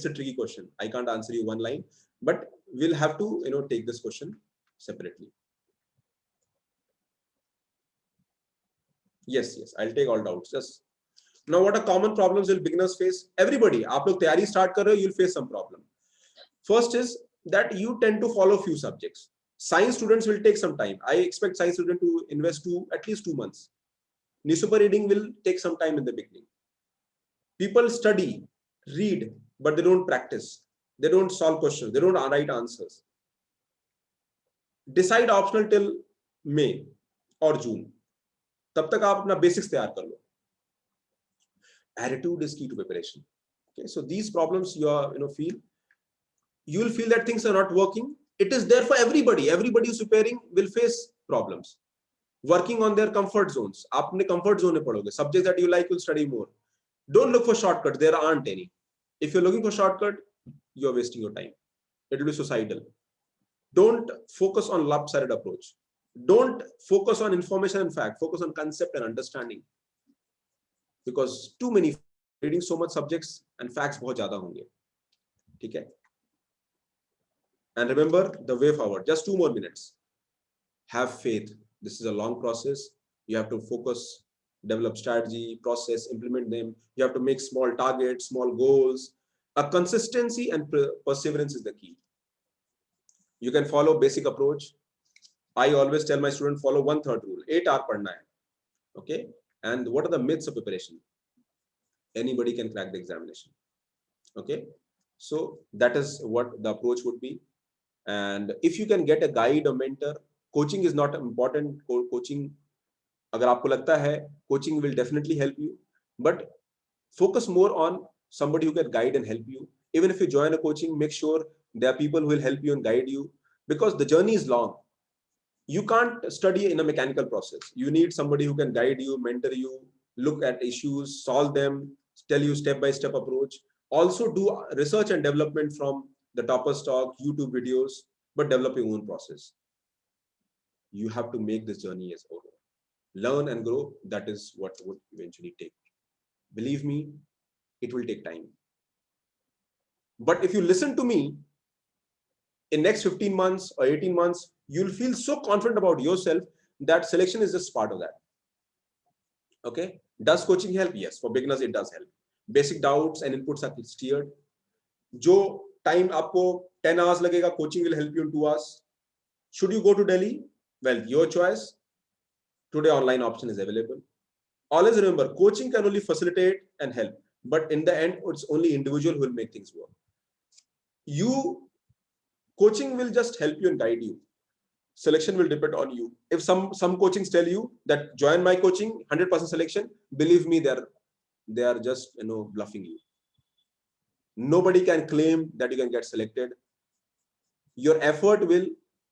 a tricky question. I can't answer you one line, but we'll have to take this question separately. Yes, I'll take all doubts. Just now, what are common problems will beginners face? Everybody, आप लोग तैयारी start कर रहे हो, you'll face some problem. First is that you tend to follow few subjects. Science students will take some time. I expect science student to invest at least 2 months. Newspaper reading will take some time in the beginning. People study, read, but they don't practice. They don't solve questions. They don't write answers. Decide optional till May or June. तब तक आप अपना basics तैयार कर लो. Attitude is key to preparation. Okay, so these problems you will feel that things are not working. It is there for everybody. Everybody who's preparing will face problems. Working on their comfort zones. आप अपने comfort zone में पढ़ोगे. Subjects that you like, you'll study more. Don't look for shortcuts. There aren't any. If you're looking for shortcut, you're wasting your time. It will be suicidal. Don't focus on lopsided approach. Don't focus on information and fact. Focus on concept and understanding. Because too many reading so much subjects and facts बहुत ज़्यादा होंगे. ठीक है? And remember the way forward. Just 2 more minutes. Have faith. This is a long process. You have to focus, develop strategy, process, implement them. You have to make small targets, small goals. A consistency and perseverance is the key. You can follow basic approach. I always tell my students follow 1/3 rule. 8 hours पढ़ना है. Okay. And what are the myths of preparation? Anybody can crack the examination. Okay. So that is what the approach would be. And if you can get a guide or mentor, coaching is not important. Coaching, अगर आपको लगता है, coaching will definitely help you. But focus more on somebody who can guide and help you. Even if you join a coaching, make sure there are people who will help you and guide you, because the journey is long. You can't study in a mechanical process. You need somebody who can guide you, mentor you, look at issues, solve them, tell you step-by-step approach. Also do research and development from the Topper Talk, YouTube videos. but develop your own process. You have to make this journey as own. Learn and grow. That is what would eventually take. Believe me, it will take time. But if you listen to me, in next 15 months or 18 months, you'll feel so confident about yourself that selection is just part of that. Okay. Does coaching help? Yes. For beginners, it does help. Basic doubts and inputs are steered. जो time आपको 10 hours लगेगा, coaching will help you in 2 hours. Should you go to Delhi? Well, your choice. Today, online option is available. Always remember, coaching can only facilitate and help, but in the end, it's only individual who will make things work. Coaching will just help you and guide you. Selection will depend on you. If some coachings tell you that join my coaching, 100% selection, believe me, they are just bluffing you. Nobody can claim that you can get selected. Your effort will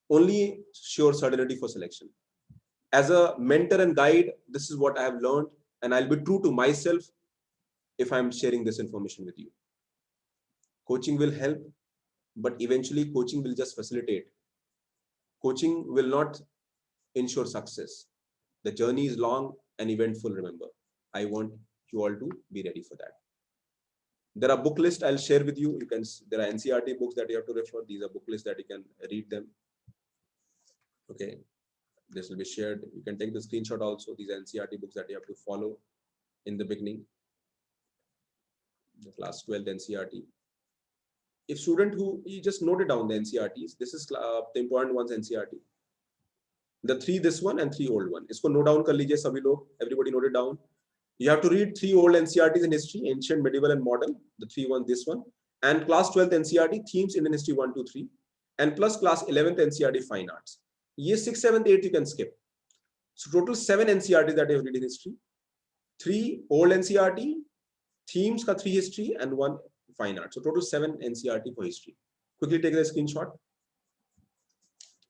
only show certainty for selection. As a mentor and guide, this is what I have learned, and I'll be true to myself if I'm sharing this information with you. Coaching will help, but eventually coaching will just facilitate. Coaching will not ensure success. The journey is long and eventful, remember. I want you all to be ready for that. There are book lists I'll share with you. There are NCERT books that you have to refer. These are book lists that you can read them. Okay. This will be shared. You can take the screenshot also. These are NCERT books that you have to follow in the beginning. The class 12 NCERT. If student you just noted down the NCERTs, this is the important ones NCERT. The 3 this one and 3 old one. Isko note down kar lijiye sabhi log. Everybody note it down. You have to read 3 old NCERTs in history, ancient, medieval, and modern. The 3 one, this one, and class 12th NCERT themes Indian history 1, 2, 3, and plus class 11th NCERT fine arts. Year 6, 7th, 8th you can skip. So total 7 NCERTs that you have read in history. 3 old NCERT themes ka 3 history and 1 fine art. So total 7 NCERT for history. Quickly take the screenshot.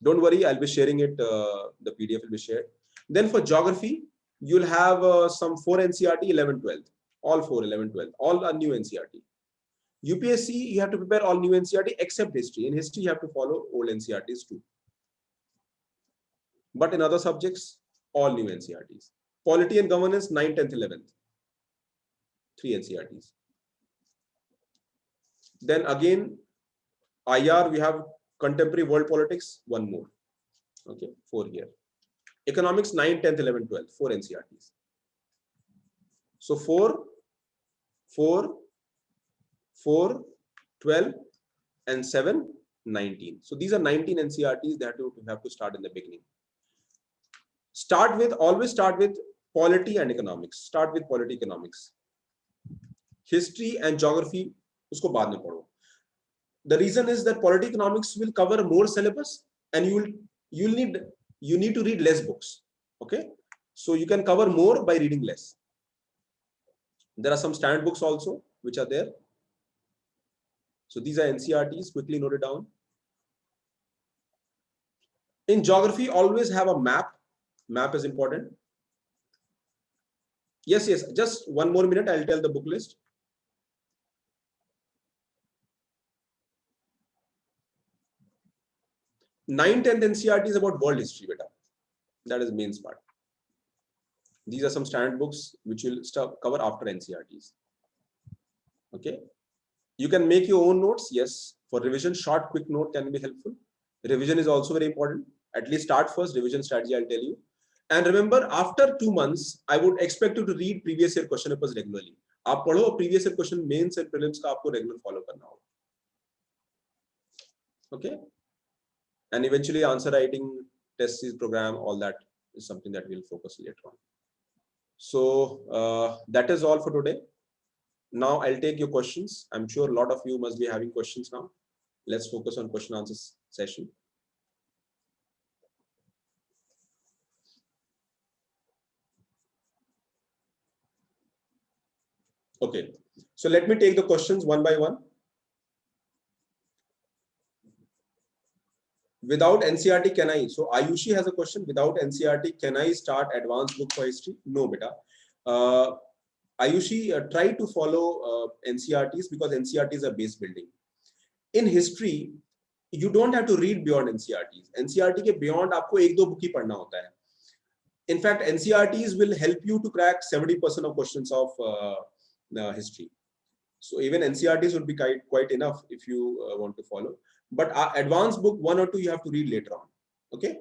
Don't worry, I'll be sharing it. The PDF will be shared. Then for geography, you'll have some 4 NCERT, 11, 12. All 4, 11, 12. All are new NCERT. UPSC, you have to prepare all new NCERT except history. In history, you have to follow old NCERTs too. But in other subjects, all new NCERTs. Polity and governance, 9th, 10th, 11th. 3 NCERTs. Then again, IR, we have contemporary world politics, 1 more. Okay, 4 here. Economics, 9, 10th, 11, 12, 4 NCERTs. So 4, 12, and 7, 19. So these are 19 NCERTs that you have to start in the beginning. Always start with polity and economics. Start with polity, economics. History and geography, usko baad mein padho. The reason is that polity economics will cover more syllabus, and you need to read less books. Okay, so you can cover more by reading less. There are some standard books also which are there. So these are NCERTs. Quickly note it down. In geography, always have a map. Map is important. Yes. Just 1 more minute. I'll tell the book list. 9th, 10th NCERT is about world history, beta. That is main part. These are some standard books which will cover after NCERTs. Okay. You can make your own notes. Yes. For revision, short, quick note can be helpful. Revision is also very important. At least start first. Revision strategy, I'll tell you. And remember, after 2 months, I would expect you to read previous year question papers regularly. आप पढ़ो previous year question mains and prelims का आपको regular follow करना होगा. Okay. And eventually answer writing, test series program, all that is something that we'll focus later on. So that is all for today. Now I'll take your questions. I'm sure a lot of you must be having questions now. Let's focus on question answers session. Okay, so let me take the questions one by one. Without NCERT, can I? So Ayushi has a question. Without NCERT, can I start advanced book for history? No, beta. Ayushi, try to follow NCERTs because NCERTs are base building. In history, you don't have to read beyond NCERTs. NCERT के beyond आपको एक दो book ही पढ़ना होता है. In fact, NCERTs will help you to crack 70% of questions of history. So even NCERTs would be quite enough if you want to follow. But advanced book 1 or 2 you have to read later on. Okay.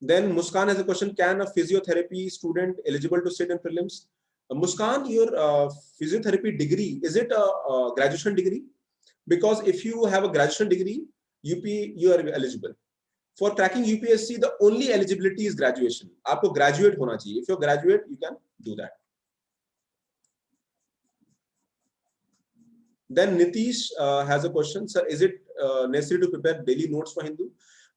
Then Muskan has a question: can a physiotherapy student eligible to sit in prelims? Muskan, your physiotherapy degree, is it a graduation degree? Because if you have a graduation degree, you are eligible. For cracking UPSC, the only eligibility is graduation. आपको graduate होना चाहिए. If you graduate, you can do that. Then Nitish has a question, sir. Is it necessary to prepare daily notes for Hindu?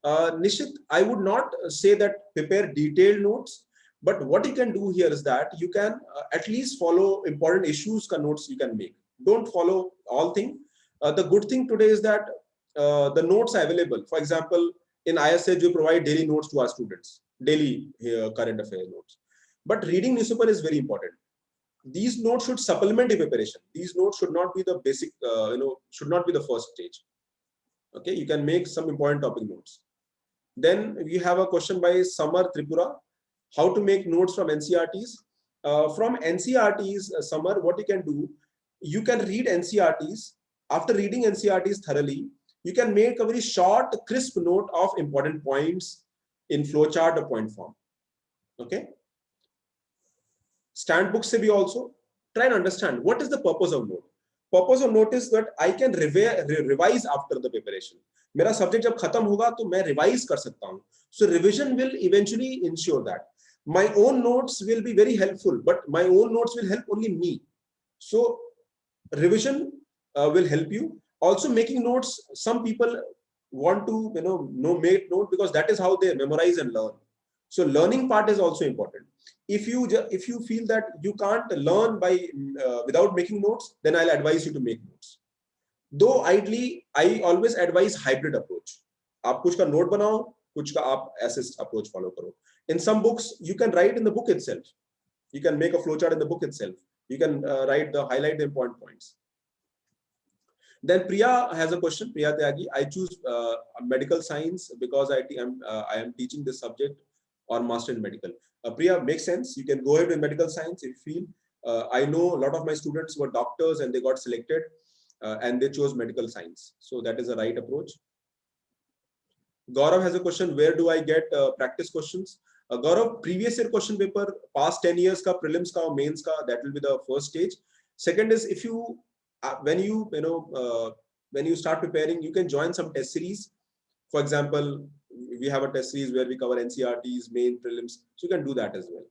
Nishit, I would not say that prepare detailed notes, but what you can do here is that you can at least follow important issues ka notes you can make. Don't follow all things. The good thing today is that the notes are available. For example, in ISH, we provide daily notes to our students, daily current affairs notes. But reading newspaper is very important. These notes should supplement the preparation. These notes should not be the basic, should not be the first stage. Okay, you can make some important topic notes. Then we have a question by Samar Tripura: how to make notes from NCERTs? From NCERTs, Samar, what you can do, you can read NCERTs. After reading NCERTs thoroughly, you can make a very short, crisp note of important points in flowchart or point form. Okay. Stand book se bhi also try and understand what is the purpose of note. Purpose of note is that I can revise after the preparation. मेरा subject जब खत्म होगा तो मैं revise कर सकता हूँ. So revision will eventually ensure that. My own notes will be very helpful, but my own notes will help only me. So revision will help you. Also making notes, some people want to make note because that is how they memorize and learn. So learning part is also important. If you feel that you can't learn by without making notes, then I'll advise you to make notes. Though ideally, I always advise hybrid approach. आप कुछ का note बनाओ, कुछ का आप assist approach follow करो. In some books, you can write in the book itself. You can make a flowchart in the book itself. You can highlight the important points. Then Priya has a question. Priya Tyagi: I choose medical science because I am teaching this subject or master in medical. Priya, makes sense. You can go ahead with medical science if you feel. I know a lot of my students were doctors and they got selected and they chose medical science. So that is the right approach. Gaurav has a question: where do I get practice questions? Gaurav, previous year question paper, past 10 years ka, prelims ka, mains ka, that will be the first stage. Second is, if you when you start preparing, you can join some test series. For example, we have a test series where we cover NCERTs, main, prelims, so you can do that as well.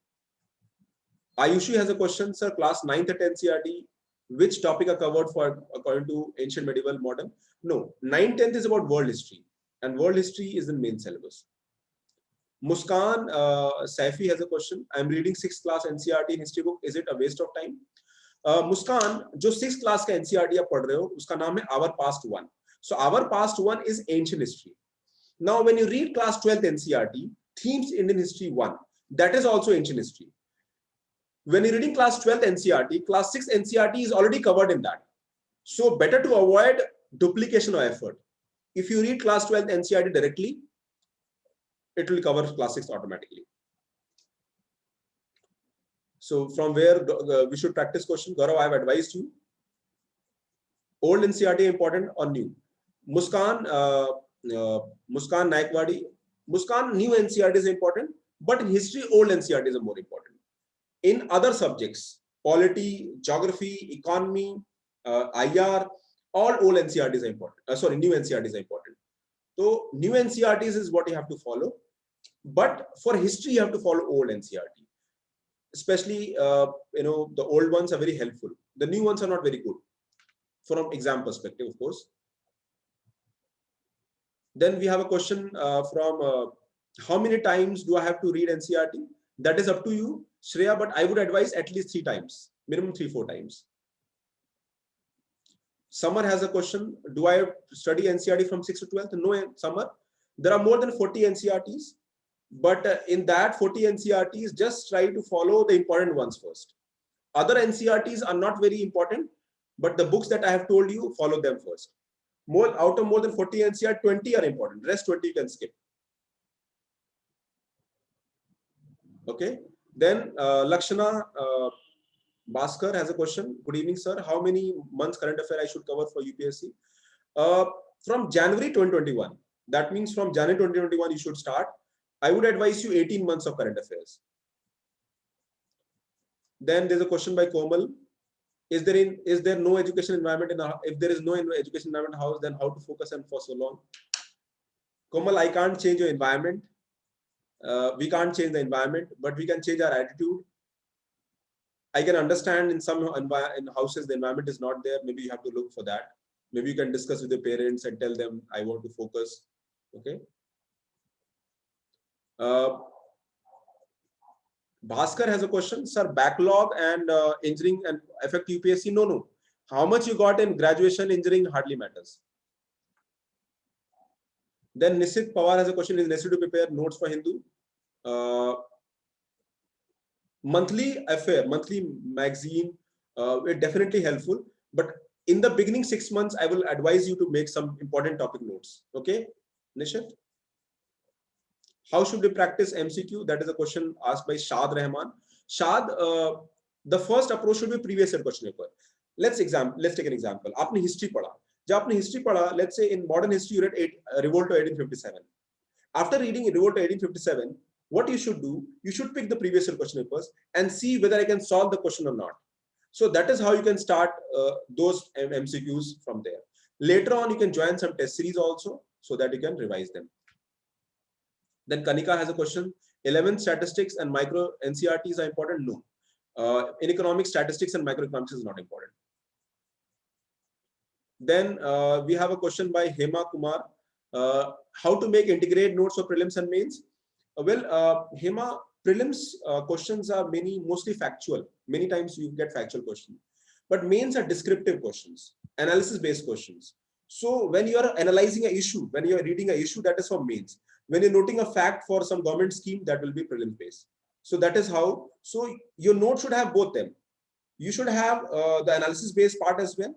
Ayushi has a question, sir. Class 9th at NCERT, which topic are covered for according to ancient, medieval, modern? No, 9th, 10th is about world history, and world history is the main syllabus. Muskan Saifi has a question. I'm reading 6th class NCERT in history book. Is it a waste of time? Muskan, जो 6th class का NCERT आप पढ़ रहे हो, उसका नाम है Our Past One. So Our Past One is ancient history. Now, when you read class 12th NCERT, themes Indian history 1, that is also ancient history. When you're reading class 12th NCERT, class 6th NCERT is already covered in that. So better to avoid duplication of effort. If you read class 12th NCERT directly, it will cover class 6 automatically. So from where we should practice question? Gaurav, I have advised you. Old NCERT important or new? Muskan Naikwadi. Muskan, new NCERT is important, but in history, old NCERT is more important. In other subjects, polity, geography, economy, IR, all old NCERT is important. New NCERT is important. So new NCERTs is what you have to follow. But for history, you have to follow old NCERT. Especially, the old ones are very helpful. The new ones are not very good from exam perspective, of course. Then we have a question from how many times do I have to read NCERT? That is up to you, Shreya, but I would advise at least 3 times, minimum 3-4 times. Summer has a question: do I study NCERT from 6th to 12th? No, Summer. There are more than 40 NCERTs, but in that 40 NCERTs, just try to follow the important ones first. Other NCERTs are not very important, but the books that I have told you, follow them first. Out of more than 40 NCR, 20 are important. Rest 20 you can skip. Okay. Then Lakshana Bhaskar has a question. Good evening, sir. How many months current affair I should cover for UPSC? From January 2021. That means from January 2021 you should start. I would advise you 18 months of current affairs. Then there's a question by Komal. Is there no education environment in a, if there is no education environment in the house, then how to focus and for so long? Komal, I can't change your environment. We can't change the environment, but we can change our attitude. I can understand in some in houses the environment is not there. Maybe you have to look for that. Maybe you can discuss with your parents and tell them I want to focus. Okay. Bhaskar has a question, sir. Backlog and engineering and affect UPSC? No. How much you got in graduation, engineering hardly matters. Then Nisit Pawar has a question: is necessary to prepare notes for Hindu? Monthly affair, monthly magazine, it's definitely helpful. But in the beginning 6 months, I will advise you to make some important topic notes. Okay, Nishit? How should we practice MCQ? That is a question asked by Shad Rahman. Shad, the first approach should be previous year question paper. Let's take an example. आपने history पढ़ा. जब आपने history पढ़ा, let's say in modern history you read Revolt of 1857. After reading Revolt of 1857, what you should do? You should pick the previous year question papers and see whether I can solve the question or not. So that is how you can start those MCQs from there. Later on, you can join some test series also so that you can revise them. Then Kanika has a question. 11th statistics and micro NCRTs are important? No. In economics, statistics and microeconomics is not important. Then we have a question by Hema Kumar. How to make integrate notes for prelims and mains? Hema, prelims questions are mostly factual. Many times you get factual questions. But mains are descriptive questions, analysis-based questions. So when you are analyzing an issue, when you are reading an issue, that is for mains. When you're noting a fact for some government scheme, that will be prelim based. So that is how, so your note should have both them. You should have the analysis based part as well.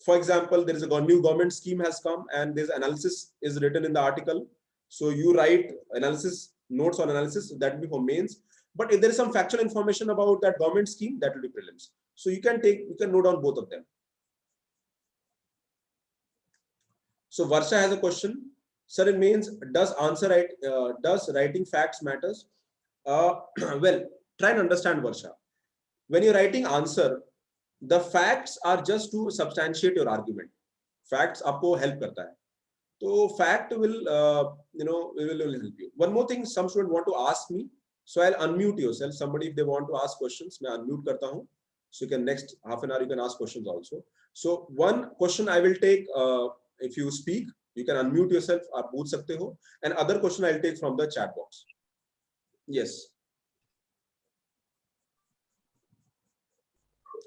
For example, there is a new government scheme has come and this analysis is written in the article. So you write analysis, notes on analysis, that will be for mains. But if there is some factual information about that government scheme, that will be prelims. So you can note on both of them. So Varsha has a question. Sir, in mains, does writing facts matters? Well, try and understand, Varsha. When you're writing answer, the facts are just to substantiate your argument. Facts aapko help karta hai. So fact will, will help you. One more thing, some students want to ask me, so I'll unmute yourself. Somebody, if they want to ask questions, मैं unmute करता हूँ. So you can next half an hour you can ask questions also. So one question I will take. If you speak, you can unmute yourself. आप पूछ सकते हो. And other question I'll take from the chat box. Yes.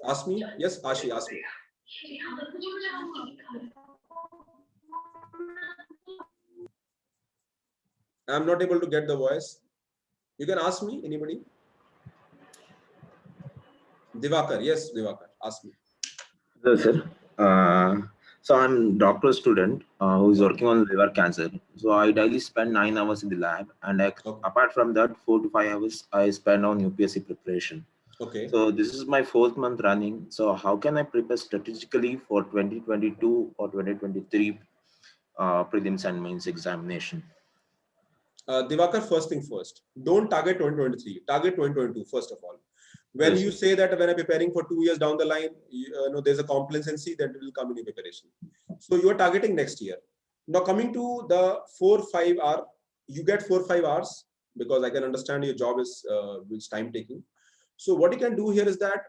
Ask me. Yes, Ashi, ask me. I'm not able to get the voice. You can ask me, anybody? Divakar, yes, Divakar, ask me. Hello, sir. So I'm doctoral student who is working on liver cancer. So I daily spend 9 hours in the lab, and apart from that, 4 to 5 hours I spend on UPSC preparation. Okay. So this is my 4th month running. So how can I prepare strategically for 2022 or 2023 prelims and mains examination? Divakar, first thing first, don't target 2023, target 2022 first of all. When you say that when I'm preparing for 2 years down the line, there's a complacency that will come in your preparation. So you are targeting next year. Now coming to the 4-5 hour, you get 4-5 hours because I can understand your job is time taking. So what you can do here is that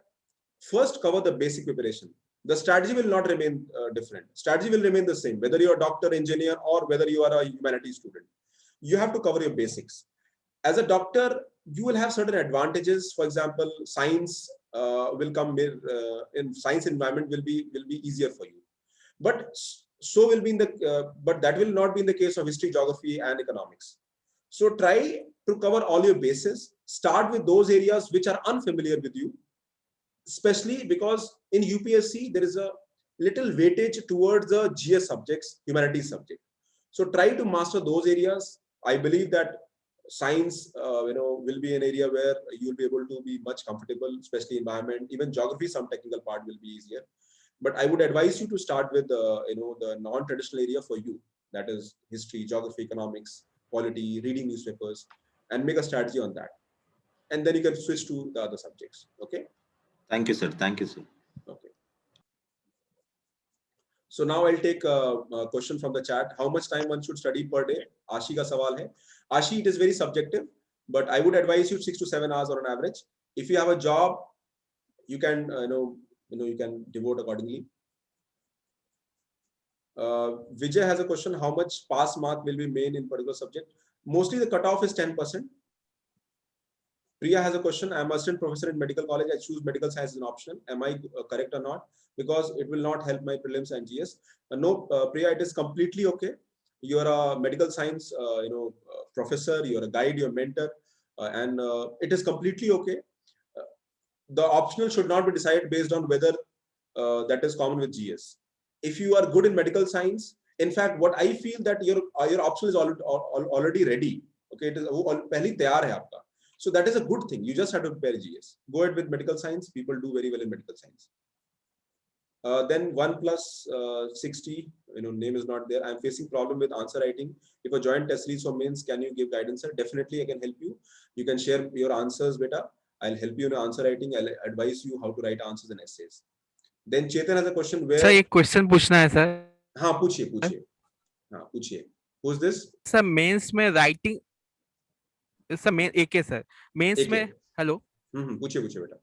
first cover the basic preparation. The strategy will not remain different. Strategy will remain the same, whether you're a doctor, engineer, or whether you are a humanities student. You have to cover your basics. As a doctor, you will have certain advantages. For example, science will come in science environment will be easier for you. But so will be in the but that will not be in the case of history, geography, and economics. So try to cover all your bases. Start with those areas which are unfamiliar with you, especially because in UPSC there is a little weightage towards the GS subjects, humanities subject. So try to master those areas. I believe that science, will be an area where you'll be able to be much comfortable, especially environment. Even geography, some technical part will be easier. But I would advise you to start with the non-traditional area for you, that is history, geography, economics, polity, reading newspapers, and make a strategy on that. And then you can switch to the other subjects. Okay. Thank you, sir. Thank you, sir. Okay. So now I'll take a question from the chat. How much time one should study per day? Ashi ka sawal hai. Ashi, it is very subjective, but I would advise you 6 to 7 hours on an average. If you have a job, you can you can devote accordingly. Vijay has a question. How much pass mark will be made in particular subject? Mostly the cutoff is 10%. Priya has a question. I'm assistant professor in medical college. I choose medical science as an option. Am I correct or not? Because it will not help my prelims and GS. No, Priya, it is completely okay. You're a medical science, professor. You're a guide. You're a mentor, and it is completely okay. The optional should not be decided based on whether that is common with GS. If you are good in medical science, in fact, what I feel that your option is already ready. Okay, it is पहले तैयार है आपका. So that is a good thing. You just have to prepare GS. Go ahead with medical science. People do very well in medical science. Then 1 plus 60, name is not there. I'm facing problem with answer writing. If a joint test series for mains, can you give guidance, sir? Definitely, I can help you. You can share your answers, beta. I'll help you in answer writing. I'll advise you how to write answers and essays. Then Chetan has a question where. Sir, एक question पूछना है sir. हाँ पूछिए. Who's this? Sir, mains में writing. Sir, main AK sir. Mains में hello. पूछिए बेटा.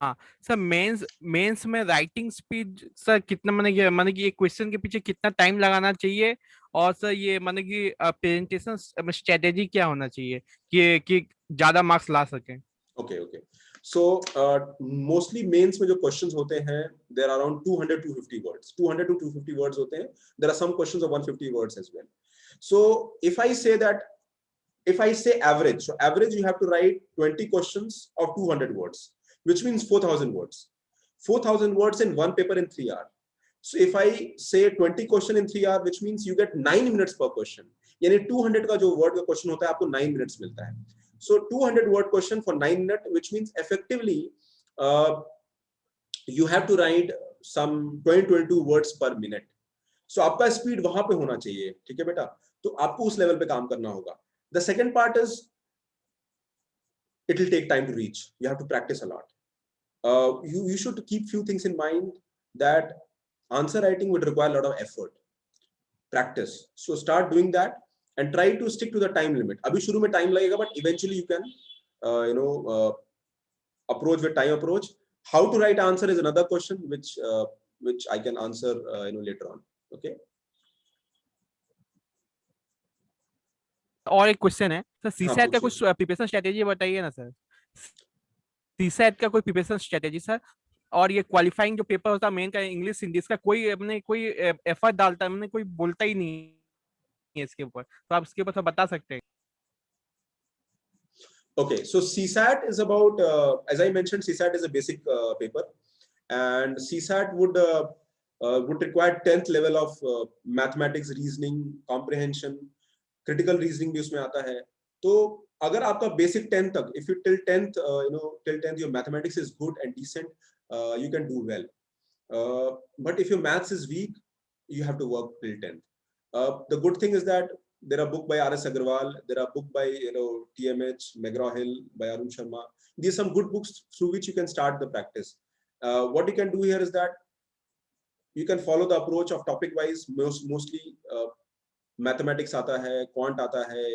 हाँ सर मेंस में राइटिंग स्पीड सर कितना माने कि एक क्वेश्चन के पीछे कितना टाइम लगाना चाहिए और सर ये माने कि प्रेजेंटेशन स्ट्रेटेजी क्या होना चाहिए कि ज्यादा मार्क्स ला सकें. Okay. So mostly mains में जो questions होते हैं, there are around 200 to 250 words. 200 to 250 words होते हैं. There are some questions of 150 words as well. So if I say average, so average you have to write 20 questions of 200 words, which means 4,000 words. 4,000 words in one paper in 3 hours. So if I say 20 question in 3 hours, which means you get 9 minutes per question. यानी 200 का जो word का question होता है आपको 9 minutes मिलता है. So 200 word question for 9 minutes, which means effectively you have to write some 22 words per minute. So आपका speed वहां पे होना चाहिए, ठीक है बेटा? तो आपको उस level पे काम करना होगा. The second part is it will take time to reach. You have to practice a lot. You should keep few things in mind that answer writing would require a lot of effort, practice. So start doing that and try to stick to the time limit. Abhi shuru mein time lagega, but eventually you can, approach with time approach. How to write answer is another question which I can answer, later on. Okay. और एक question है sir, CSAT का कुछ preparation strategy बताइए ना sir. CSAT का कोई preparation strategy sir, और ये क्वालिफाइंग जो पेपर होता है मेन का इंग्लिश हिंदी, इसका कोई एफर्ट डालता है, कोई बोलता ही नहीं है इसके ऊपर, तो आप इसके ऊपर बता सकते हैं. Okay, so CSAT is about, as I mentioned, CSAT is a basic paper, and CSAT would require 10th level of mathematics, reasoning, comprehension, critical reasoning भी उसमें आता है. तो अगर आपका basic 10th तक, if you till 10th, till 10th your mathematics is good and decent, you can do well. But if your maths is weak, you have to work till 10th. The good thing is that there are book by R.S. Agarwal, there are book by TMH, McGraw-Hill, by Arun Sharma. These are some good books through which you can start the practice. What you can do here is that you can follow the approach of topic wise. Mostly mathematics आता है, quant आता है,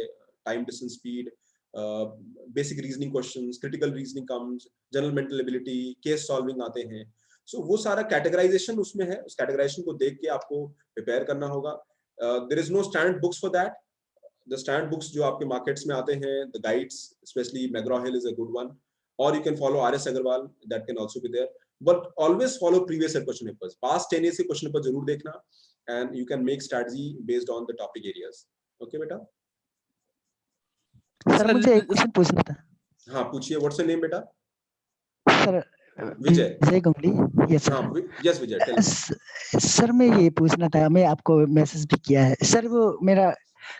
time, distance, speed, basic reasoning questions, critical reasoning comes, general mental ability, case solving आते हैं. So वो सारा categorization उसमें है. उस categorization को देख के आपको prepare करना होगा. There is no standard books for that. The standard books जो आपके markets में आते हैं, the guides, especially McGraw-Hill is a good one, or you can follow R.S. Agarwal, that can also be there. But always follow previous year question papers. Past 10 years के question paper जरूर देखना, and you can make strategy based on the topic areas. Okay बेटा? Sir मुझे एक question पूछना था. हाँ पूछिए. What's your name बेटा? सर विजय। विजय गंगली, यस सर। हाँ, यस विजय, टेल मी। सर मैं ये पूछना था, मैं आपको मैसेज भी किया है सर, वो मेरा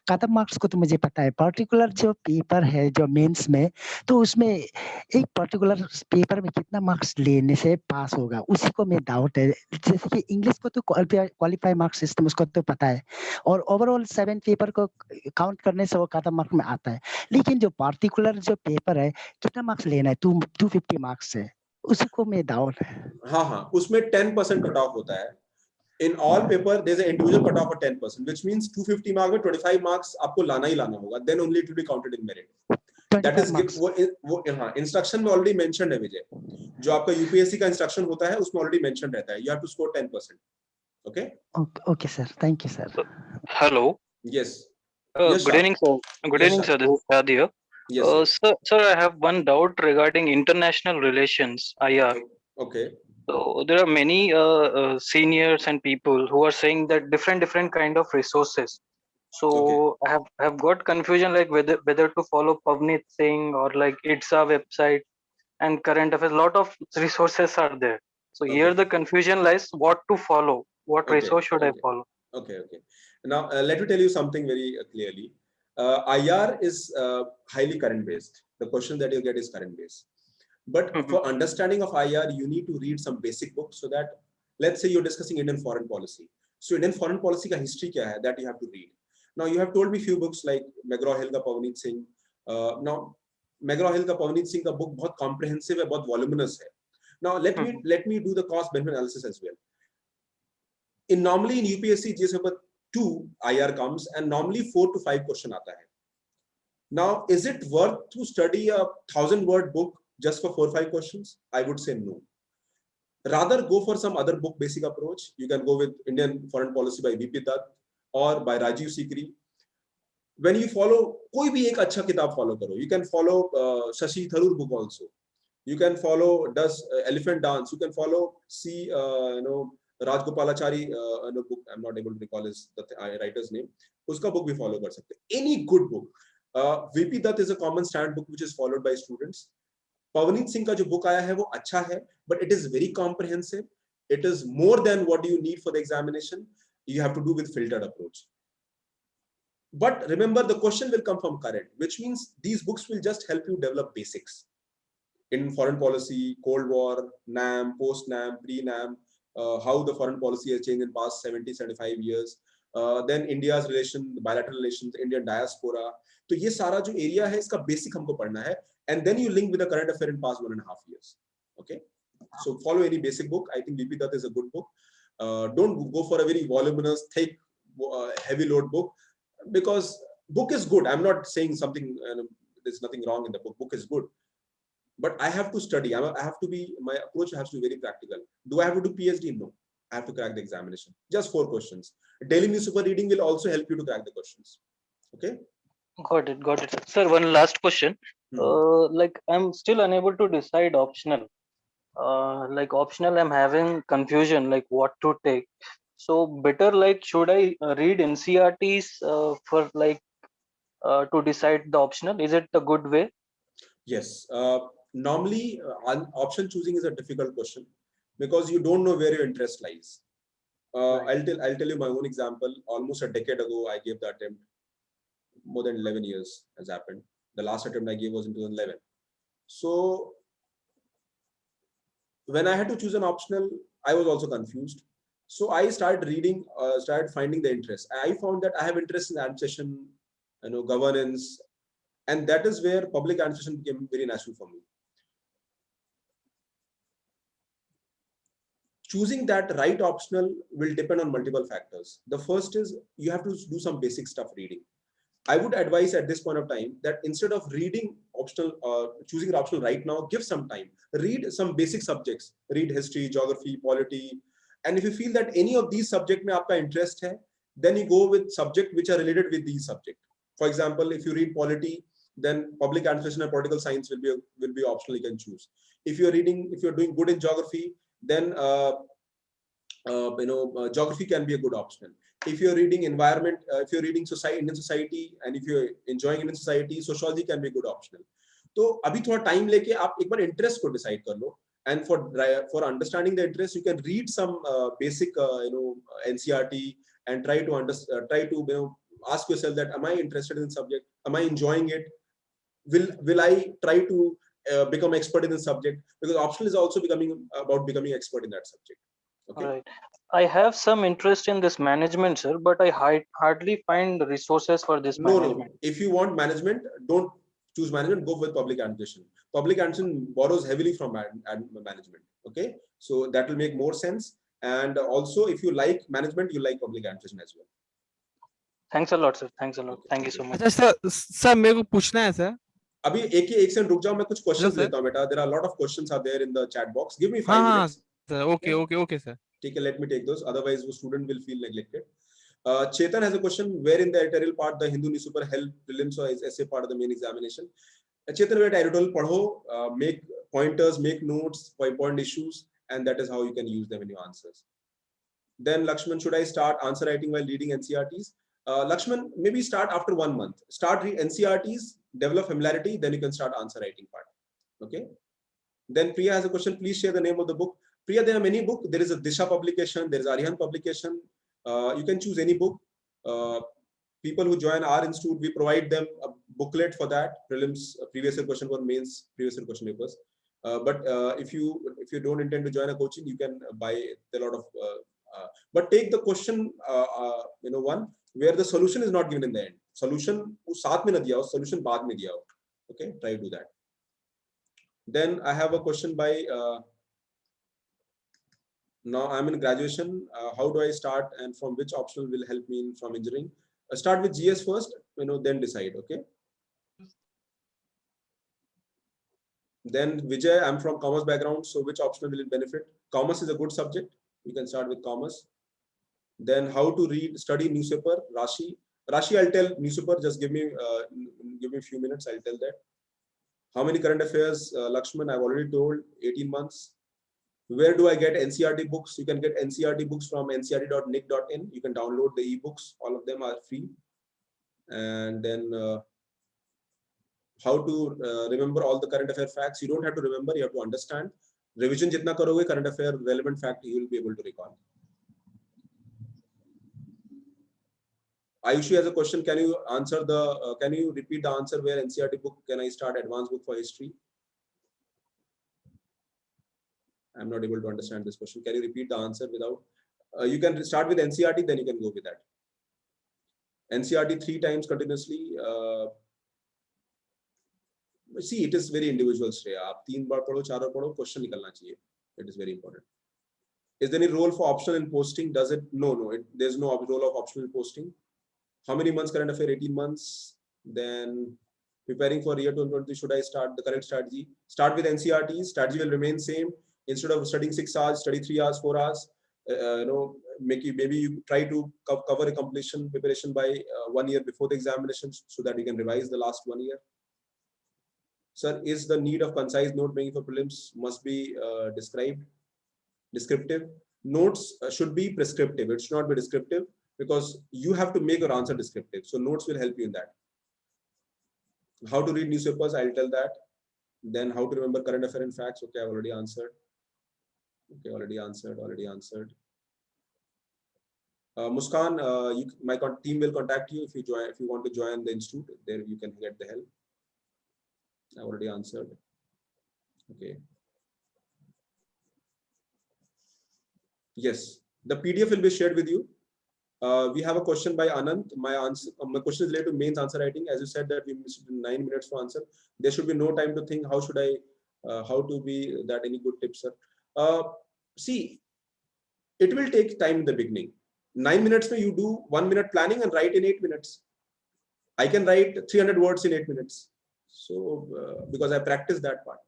कटअप मार्क्स को तो मुझे पता है, पर्टिकुलर जो पेपर है जो मेंस में, तो उसमें एक पर्टिकुलर पेपर में कितना मार्क्स लेने से पास होगा, उसी को मैं डाउट है। जैसे कि इंग्लिश को तो क्वालिफाई मार्क्स सिस्टम उसको तो पता है, और ओवरऑल 7 पेपर को काउंट करने से वो कटअप मार्क में आता है, लेकिन जो पर्टिकुलर जो पेपर है कितना मार्क्स लेना है, 250 मार्क्स है, उसी को मैं डाउट है। हाँ हाँ, उसमें 10% कट ऑफ होता है। In all paper, there's an individual cut off of 10%, which means 250 mark में 25 marks आपको लाना ही लाना होगा. Then only it will be counted in merit. That is वो हाँ, instruction में already mentioned है विजय. जो आपका UPSC का instruction होता है उसमें already mentioned रहता है. You have to score 10%. Okay? Okay sir, thank you sir. Hello. Yes. Good evening, sir. Good evening, sir. This is Shad here. Yes. Sir, I have one doubt regarding international relations, IR. Okay. So there are many seniors and people who are saying that different kind of resources. So I have got confusion like whether to follow Pavneet Singh or like ITSA website and current affairs. Lot of resources are there. So here the confusion lies: what to follow, what resource should I follow? Okay. Now let me tell you something very clearly. IR is highly current based. The question that you get is current based. But for understanding of IR, you need to read some basic books so that, let's say you're discussing Indian foreign policy. So Indian foreign policy ka history kya hai, that you have to read. Now you have told me few books like McGraw-Hill ka Pavneet Singh. Now McGraw-Hill ka Pavneet Singh ka book बहुत comprehensive है, बहुत voluminous है. Now let me do the cost benefit analysis as well. Normally in UPSC GS paper 2 IR comes and normally 4 to 5 question aata hai. Now is it worth to study a 1000-word book just for 4 or 5 questions? I would say no. Rather go for some other book basic approach. You can go with Indian Foreign Policy by VP Dutt or by Rajiv Sikri. When you follow कोई भी एक अच्छा किताब follow करो. You can follow Shashi Tharoor book also. You can follow Does Elephant Dance. You can follow Rajgopalachari book. I'm not able to recall the writer's name. उसका book भी follow कर सकते. Any good book. VP Dutt is a common standard book which is followed by students. Pavneet Singh का जो book आया है वो अच्छा है, but it is very comprehensive. It is more than what you need for the examination. You have to do with filtered approach. But remember, the question will come from current, which means these books will just help you develop basics in foreign policy, Cold War, NAM, post-NAM, pre-NAM, how the foreign policy has changed in past 70-75 years. Then India's relation, bilateral relations, Indian diaspora. तो ये सारा जो area है इसका basic हमको पढ़ना है, and then you link with the current affair in past 1.5 years. Okay, so follow any basic book. I think VP Dutt is a good book. Don't go for a very voluminous, thick, heavy load book, because book is good. I'm not saying something. There's nothing wrong in the book. Book is good, but I have to study. I have to be. My approach has to be very practical. Do I have to do PhD? No. I have to crack the examination. Just 4 questions. Daily newspaper reading will also help you to crack the questions. Okay. Got it. Sir, one last question. Like I'm still unable to decide optional. Like optional, I'm having confusion like what to take. So better like should I read NCERTs for like to decide the optional? Is it a good way? Yes. Normally, option choosing is a difficult question because you don't know where your interest lies. I'll tell you my own example. Almost a decade ago, I gave the attempt. More than 11 years has happened. The last attempt I gave was in 2011. So when I had to choose an optional, I was also confused. So I started reading, started finding the interest. I found that I have interest in administration, governance, and that is where public administration became very natural for me. Choosing that right optional will depend on multiple factors. The first is you have to do some basic stuff reading. I would advise at this point of time that instead of reading optional, choosing an optional right now, give some time. Read some basic subjects. Read history, geography, polity. And if you feel that any of these subjects mein aapka interest hai, then you go with subjects which are related with these subjects. For example, if you read polity, then public administration and political science will be optional. You can choose. If you're doing good in geography, then geography can be a good option. If you're reading environment, if you're reading Indian society, and if you're enjoying Indian society, sociology can be a good optional. तो अभी थोड़ा time लेके आप एक बार interest को decide कर लो. And for understanding the interest, you can read some basic NCERT and try to ask yourself that, am I interested in the subject? Am I enjoying it? Will I try to become expert in the subject? Because optional is also about becoming expert in that subject. Okay. Right. I have some interest in this management, sir, but I hardly find resources for this management. No. If you want management, don't choose management. Go with public administration. Public administration borrows heavily from management. Okay, so that will make more sense. And also, if you like management, you like public administration as well. Thanks a lot, sir. Thanks a lot. Okay, Thank you so much. अच्छा sir मेरे को पूछना है sir. अभी एक second रुक जाओ, मैं कुछ क्वेश्चंस sir. लेता हूं बेटा. There are a lot of questions are there in the chat box. Give me 5 हाँ minutes. sir. Okay sir. ठीक है, let me take those. Otherwise, the student will feel neglected. Chetan has a question. Where in the editorial part the Hindu newspaper help prelims or is essay part of the main examination? Chetan, where editorial padho, make pointers, make notes for important issues, and that is how you can use them in your answers. Then Lakshman, should I start answer writing while reading NCERTs? Lakshman, maybe start after 1 month. Start read NCERTs, develop familiarity, then you can start answer writing part. Okay. Then Priya has a question. Please share the name of the book. Priya, there are many books. There is a Disha publication. There is Arihant publication. You can choose any book. People who join our institute, we provide them a booklet for that. Prelims, previous year question for mains, previous year question papers. But if you don't intend to join a coaching, you can buy a lot of. But take the question, one where the solution is not given in the end. Solution us saath mein na diya ho, solution baad mein diya ho. Okay, try to do that. Then I have a question by. Now I'm in graduation. How do I start, and from which optional will help me from engineering? Start with GS first, then decide. Okay. Then Vijay, I'm from commerce background, so which optional will it benefit? Commerce is a good subject. You can start with commerce. Then how to study newspaper? Rashi, I'll tell newspaper. Just give me a few minutes. I'll tell that. How many current affairs? Lakshman, I've already told. 18 months. Where do I get NCERT books? You can get NCERT books from ncert.nic.in. You can download the ebooks. All of them are free. And then how to remember all the current affair facts? You don't have to remember. You have to understand. Revision jitna karoge, current affair relevant fact you will be able to recall. Ayushi has a question. Can you answer can you repeat the answer where NCERT book can I start advanced book for history? I'm not able to understand this question. Can you repeat the answer without? You can start with NCERT, then you can go with that. NCERT 3 times continuously. See, it is very individual. Shreya, आप 3 बार पढ़ो, 4 बार पढ़ो, question निकलना चाहिए. It is very important. Is there any role for optional in posting? Does it? No. There's no role of optional in posting. How many months current affair? 18 months. Then preparing for year 2023. Should I start the correct strategy? Start with NCERT. Strategy will remain same. Instead of studying 6 hours, study 3 hours, 4 hours. Maybe you try to cover a completion preparation by 1 year before the examinations, so that you can revise the last 1 year. Sir, is the need of concise note making for prelims must be descriptive? Notes should be prescriptive. It should not be descriptive, because you have to make your answer descriptive. So notes will help you in that. How to read newspapers? I'll tell that. Then how to remember current affair and facts? Okay, I've already answered. Okay, already answered. Muskan, my team will contact you if you want to join the institute. There you can get the help. I already answered. Okay. Yes, the PDF will be shared with you. We have a question by Anand. My question is related to mains answer writing. As you said that we missed 9 minutes for answer. There should be no time to think. How should I? How to be that? Any good tips, sir? See, it will take time in the beginning. 9 minutes where you do 1 minute planning and write in 8 minutes. I can write 300 words in 8 minutes. So because I practiced that part.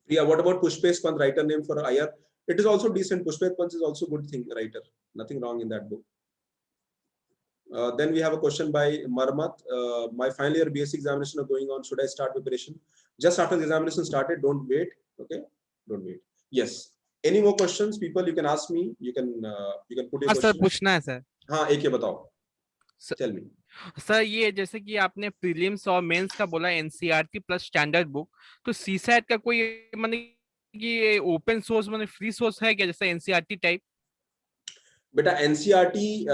Yeah, what about Pushpesh Pant, writer name for IR? It is also decent. Pushpesh Pant is also good thing, writer. Nothing wrong in that book. Then we have a question by Marmat. My final year BSc examination are going on. Should I start preparation? Just after the examination started, don't wait. Okay, don't wait. Yes. Any more questions, people? You can ask me. You can put your question. Sir, पूछना है sir. हाँ, एक ये बताओ. Tell me. Sir ये जैसे कि आपने प्रीलिम्स और मेंस का बोला एनसीईआरटी प्लस स्टैंडर्ड बुक, तो सीसैट का कोई माने कि ओपन सोर्स माने फ्री सोर्स है क्या, जैसे एनसीईआरटी टाइप? बेटा एनसीईआरटी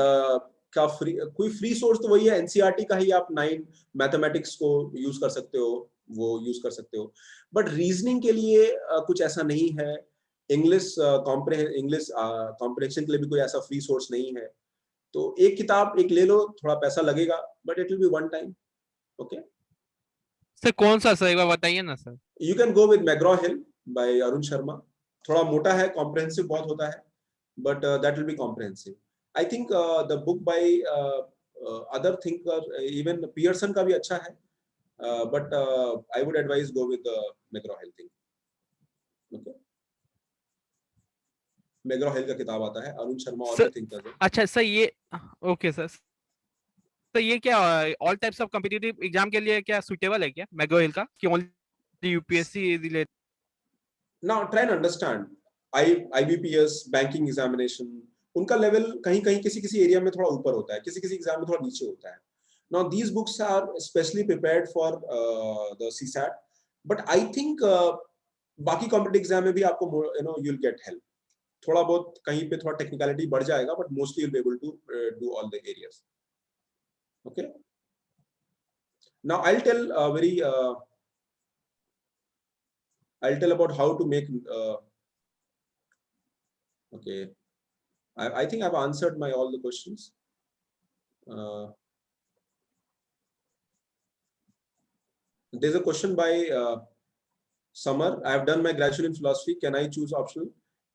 का फ्री, कोई फ्री सोर्स तो वही है एनसीईआरटी का ही, आप 9 मैथमेटिक्स को यूज कर सकते हो, वो यूज कर सकते हो, बट रीजनिंग के लिए कुछ ऐसा नहीं है। इंग्लिश कॉम्प्रिहेंशन के लिए भी कोई ऐसा फ्री सोर्स नहीं है। तो एक किताब एक ले लो, थोड़ा पैसा लगेगा, but it will be one time. Okay, sir कौन सा सर, एक बार बताइए ना sir. You can go with McGraw Hill by Arun Sharma. थोड़ा मोटा है, कॉम्प्रिहेंसिव बहुत होता है, but that will be comprehensive. I think the book by other thinker, even Pearson का भी अच्छा है, but I would advise go with the McGraw-Hill thing. Okay, McGraw-Hill का किताब आता है, अरुण शर्मा और भी सर थिंकर्स हैं। अच्छा सर ये, ओके सर, तो ये क्या all types of competitive exam के लिए क्या सुटेबल है क्या मैग्रो हिल का, कि only UPSC related? Now try and understand IBPS banking examination, उनका लेवल कहीं कहीं किसी किसी एरिया में थोड़ा ऊपर होता है, किसी किसी एग्जाम में थोड़ा नीचे होता है। Now these books are specially prepared for the CSAT, but I think बाकी कॉम्पिटिटिव एग्जाम में भी आपको you'll get help. थोड़ा बहुत कहीं पे थोड़ा टेक्निकलिटी बढ़ जाएगा, but mostly you'll be able to do all the areas. Okay. Now I'll tell about how to make. Okay, I think I've answered my all the questions. There's a question by Summer. I have done my graduate in philosophy. Can I choose optional?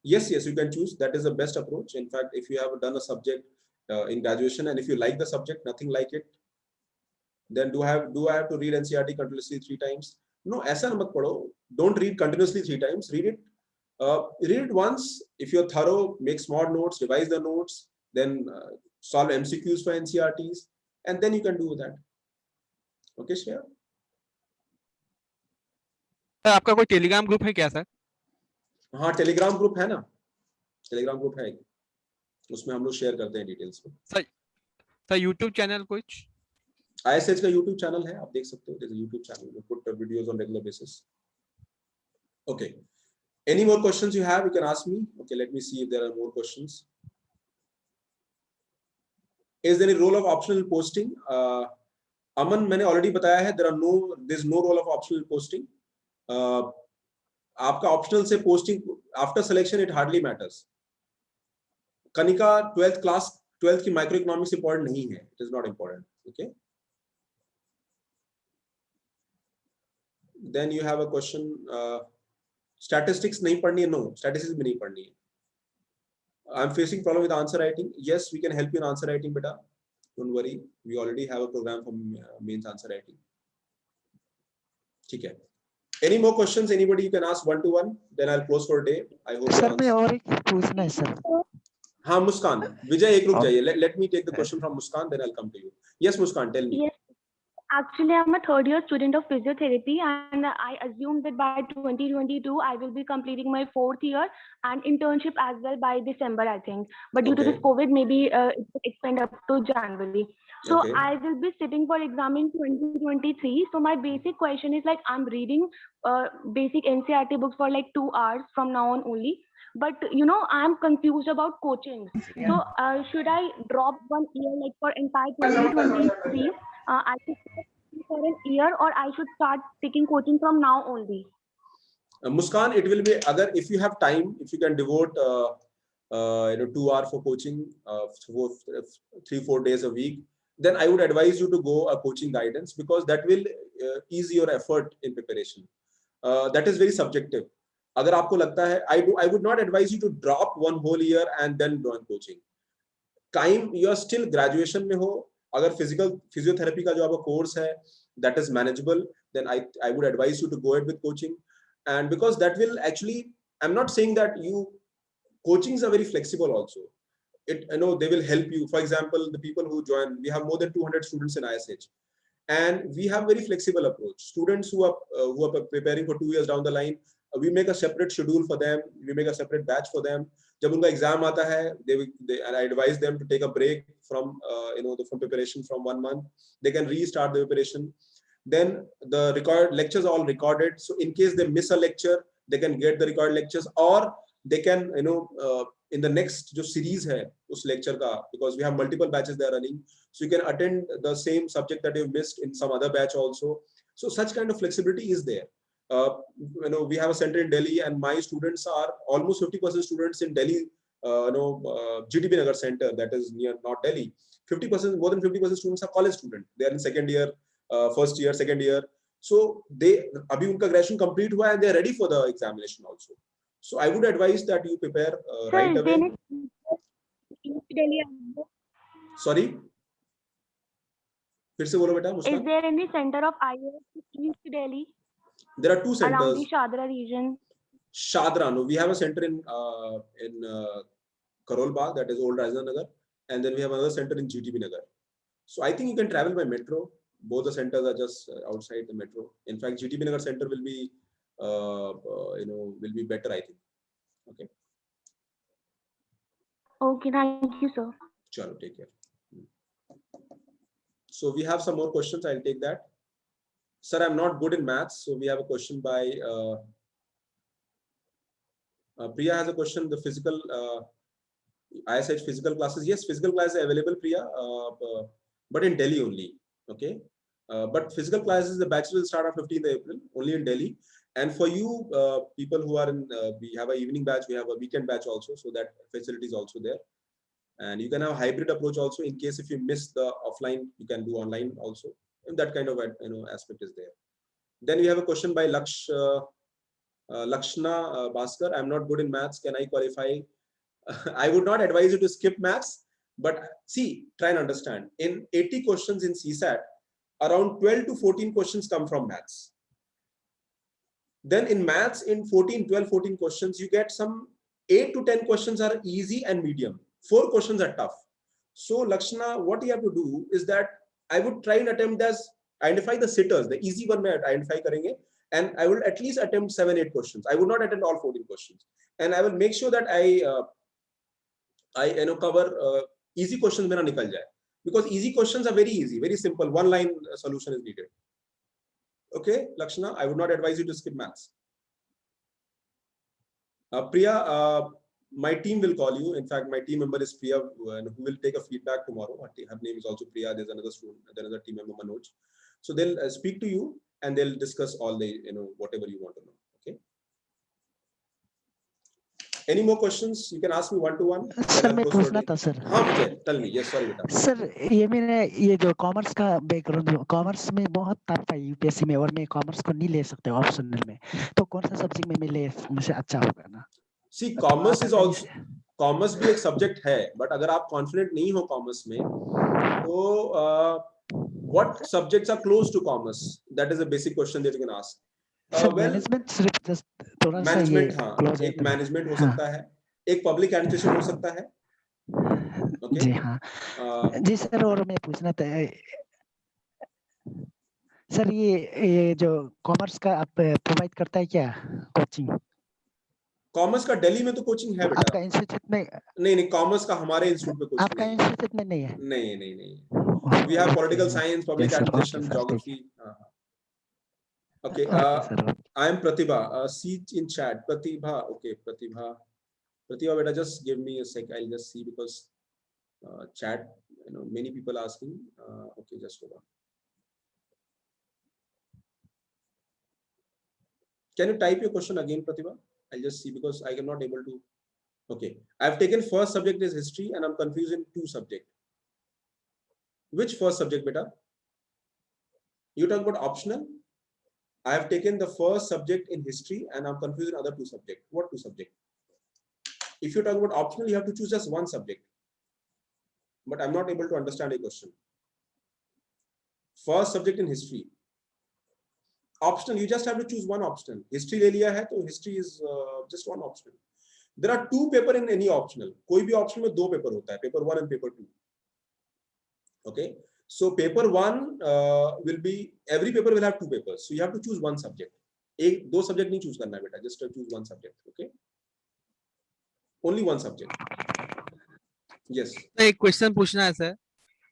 Yes, you can choose. That is the best approach. In fact, if you have done a subject in graduation and if you like the subject, nothing like it, then do I have to read NCERT continuously 3 times? No, ऐसा मत पढ़ो. Don't read continuously 3 times. Read it once. If you're thorough, make small notes, revise the notes, then solve MCQs for NCERTs, and then you can do that. Okay, Shreya? Sir आपका कोई Telegram group है क्या sir? हाँ, Telegram group है ना, Telegram group है, उसमें हम लोग शेयर करते हैं डिटेल्स को। सर यूट्यूब चैनल कुछ? ISH का यूट्यूब चैनल है, आप देख सकते हो, यूट्यूब चैनल में put videos on regular basis. Okay, any more questions you have, you can ask me. Okay, let me see if there are more questions. Is there any role of optional posting? अमन, मैंने already बताया है, there is no role of optional posting. आपका optional से posting after selection it hardly matters. Kanika 12th की microeconomics important नहीं है, it is not important. Okay, then you have a question, statistics नहीं पढ़नी है? नो, स्टैटिस्टिक्स भी नहीं पढ़नी है। I am facing problem with answer writing. Yes, we can help you in answer writing बेटा, don't worry, we already have a programme for mains answer writing. ठीक है, any more questions anybody you can ask one to one, then I'll close for a day. I hope sir मैं और एक पूछना है sir. हाँ मुस्कान, विजय एक रुक जाइए, let me take the question from Muskan, then I'll come to you. Yes Muskan, tell me. Yes, actually I'm a third year student of physiotherapy and I assume that by 2022 I will be completing my 4th year and internship as well by December I think, but due to this COVID maybe it will extend up to January. So I will be sitting for exam in 2023. So my basic question is like I'm reading basic NCERT books for like 2 hours from now on only. But you know, I'm confused about coaching. So should I drop 1 year like for entire 2023? I should for an year or I should start taking coaching from now only? Muskan, it will be, agar if you have time, if you can devote 2 hours for coaching, 3-4 days a week, then I would advise you to go a coaching guidance, because that will ease your effort in preparation. That is very subjective. अगर आपको लगता है, I would not advise you to drop 1 whole year and then join coaching. Time you are still graduation में हो, अगर physiotherapy का जो आपका course है that is manageable, then I would advise you to go ahead with coaching, and because that will actually, I'm not saying that coachings are very flexible also. They will help you. For example, the people who join, we have more than 200 students in ISH, and we have very flexible approach. Students who are preparing for 2 years down the line, we make a separate schedule for them, we make a separate batch for them. जब उनका exam आता है, and I advise them to take a break from from preparation from 1 month. They can restart the preparation. Then the lectures are all recorded, so in case they miss a lecture, they can get the recorded lectures, or they can in the next जो series है उस lecture का, because we have multiple batches they are running, so you can attend the same subject that you missed in some other batch also. So such kind of flexibility is there. We have a center in Delhi, and my students are almost 50% students in Delhi, GTB Nagar center, that is near North Delhi. 50%, more than 50% students are college students. They are in second year, first year, second year. So they abhi unka graduation complete hua and they are ready for the examination also. So I would advise that you prepare right away. Sorry, फिर से बोलो बेटा मुस्कान. Is there any center of IAS in East Delhi? There are two Around centers. the Shadra region. Shadra, no, we have a center in Karol Bagh, that is Old Rajendra Nagar, and then we have another center in GTB Nagar. So I think you can travel by metro. Both the centers are just outside the metro. In fact, GTB Nagar center will be will be better, I think. Okay. Okay, thank you, sir. Chalo, take care. So we have some more questions. I'll take that. Sir, I'm not good in maths, so we have a question by Priya has a question. The physical ISH physical classes. Yes, physical classes are available, Priya, but in Delhi only. Okay. But physical classes, the batch will start on 15th April, only in Delhi. And for you people who are in, we have an evening batch, we have a weekend batch also, so that facility is also there. And you can have a hybrid approach also. In case if you miss the offline, you can do online also. And that kind of aspect is there. Then we have a question by Lakshna Bhaskar. I'm not good in maths. Can I qualify? I would not advise you to skip maths, but see, try and understand. In 80 questions in CSAT, around 12 to 14 questions come from maths. Then in maths, in 12, 14 questions, you get some 8 to 10 questions are easy and medium. 4 questions are tough. So Lakshna, what you have to do is that I would try and attempt as identify the sitters, the easy one may identify karenge, and I will at least attempt 7, 8 questions. I would not attempt all 14 questions. And I will make sure that I cover easy questions mera nikal jaye. Because easy questions are very easy, very simple. One line solution is needed. Okay, Lakshna, I would not advise you to skip maths. Priya, my team will call you. In fact, my team member is Priya, who will take a feedback tomorrow. Her name is also Priya. There's another student, another team member, Manoj. So they'll speak to you and they'll discuss all the, whatever you want to know. Okay. Any more questions? You can ask me one-to-one. Sir मैं पूछना था sir. हाँ मुझे tell me. Yes, sorry बेटा. Sir ये जो commerce का background, commerce में बहुत टफ है यूपीएससी में, और मैं कॉमर्स को नहीं ले सकते ऑप्शनल में, तो कौन सा सब्जेक्ट में मैं ले मुझे अच्छा होगा ना? See, commerce is also, commerce भी एक सब्जेक्ट है, but अगर आप कॉन्फिडेंट नहीं हो कॉमर्स में, तो what subjects are close to commerce? That is a basic question that you can ask. Management सिर्फ जस्ट थोड़ा सा मैनेजमेंट, हाँ, एक मैनेजमेंट हो सकता है, एक पब्लिक एडमिनिस्ट्रेशन हो सकता है. Okay? जी हाँ. जी सर, और मैं पूछना था सर, ये जो कॉमर्स का आप प्रोवाइड करता है क्या कोचिंग? कॉमर्स का दिल्ली में तो कोचिंग है बेटा. आपका इंस्टीट्यूट में? नहीं, कॉमर्स का हमारे इंस्टीट्यूट पे कोचिंग आपका इंस्टीट्यूट में नहीं है? नहीं. We have political science, public administration, geography. Okay. I am Pratibha. See in chat. Pratibha. Okay, Pratibha. Pratibha, beta, just give me a sec. I'll just see because chat. Many people asking. Okay, just hold on. Can you type your question again, Pratibha? I'll just see because I am not able to. Okay, I've taken first subject is history and I'm confused in 2 subjects. Which first subject, beta? You talk about optional? I have taken the first subject in history and I'm confused in other 2 subjects. What 2 subjects? If you talk about optional, you have to choose just one subject. But I'm not able to understand your question. First subject in history. Optional, you just have to choose one optional. History le liya hai, so history is just one optional. There are 2 papers in any optional. Koi bhi optional mein 2 papers hota hai, paper 1 and paper 2. Okay. So paper 1 will be, every paper will have 2 papers. So you have to choose one subject. एक दो subject नहीं choose करना है बेटा, just choose one subject, okay, only one subject. Yes तो एक question पूछना है सर।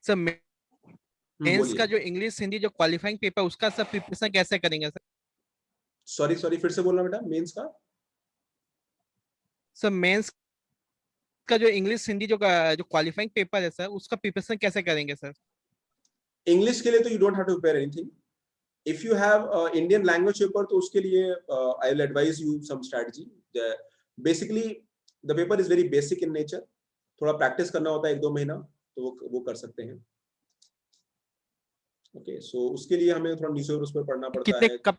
सर मेंस का बोलिए। जो इंग्लिश हिंदी जो क्वालिफाइंग पेपर उसका सब प्रिपरेशन कैसे करेंगे सर? सॉरी फिर से बोलना बेटा, मेंस का। सर मेंस का जो इंग्लिश हिंदी जो क्वालिफाइंग पेपर है सर उसका प्रिपरेशन कैसे करेंगे सर? इंग्लिश के लिए तो you don't have to prepare anything. If you have Indian language paper तो उसके लिए I will advise you some strategy. Basically the paper is very basic in nature, थोड़ा प्रैक्टिस करना होता है 1-2 महीना, तो वो कर सकते हैं। ओके सो उसके लिए हमें थोड़ा न्यूज़पेपर उस पर पढ़ना पड़ता कितने है। कब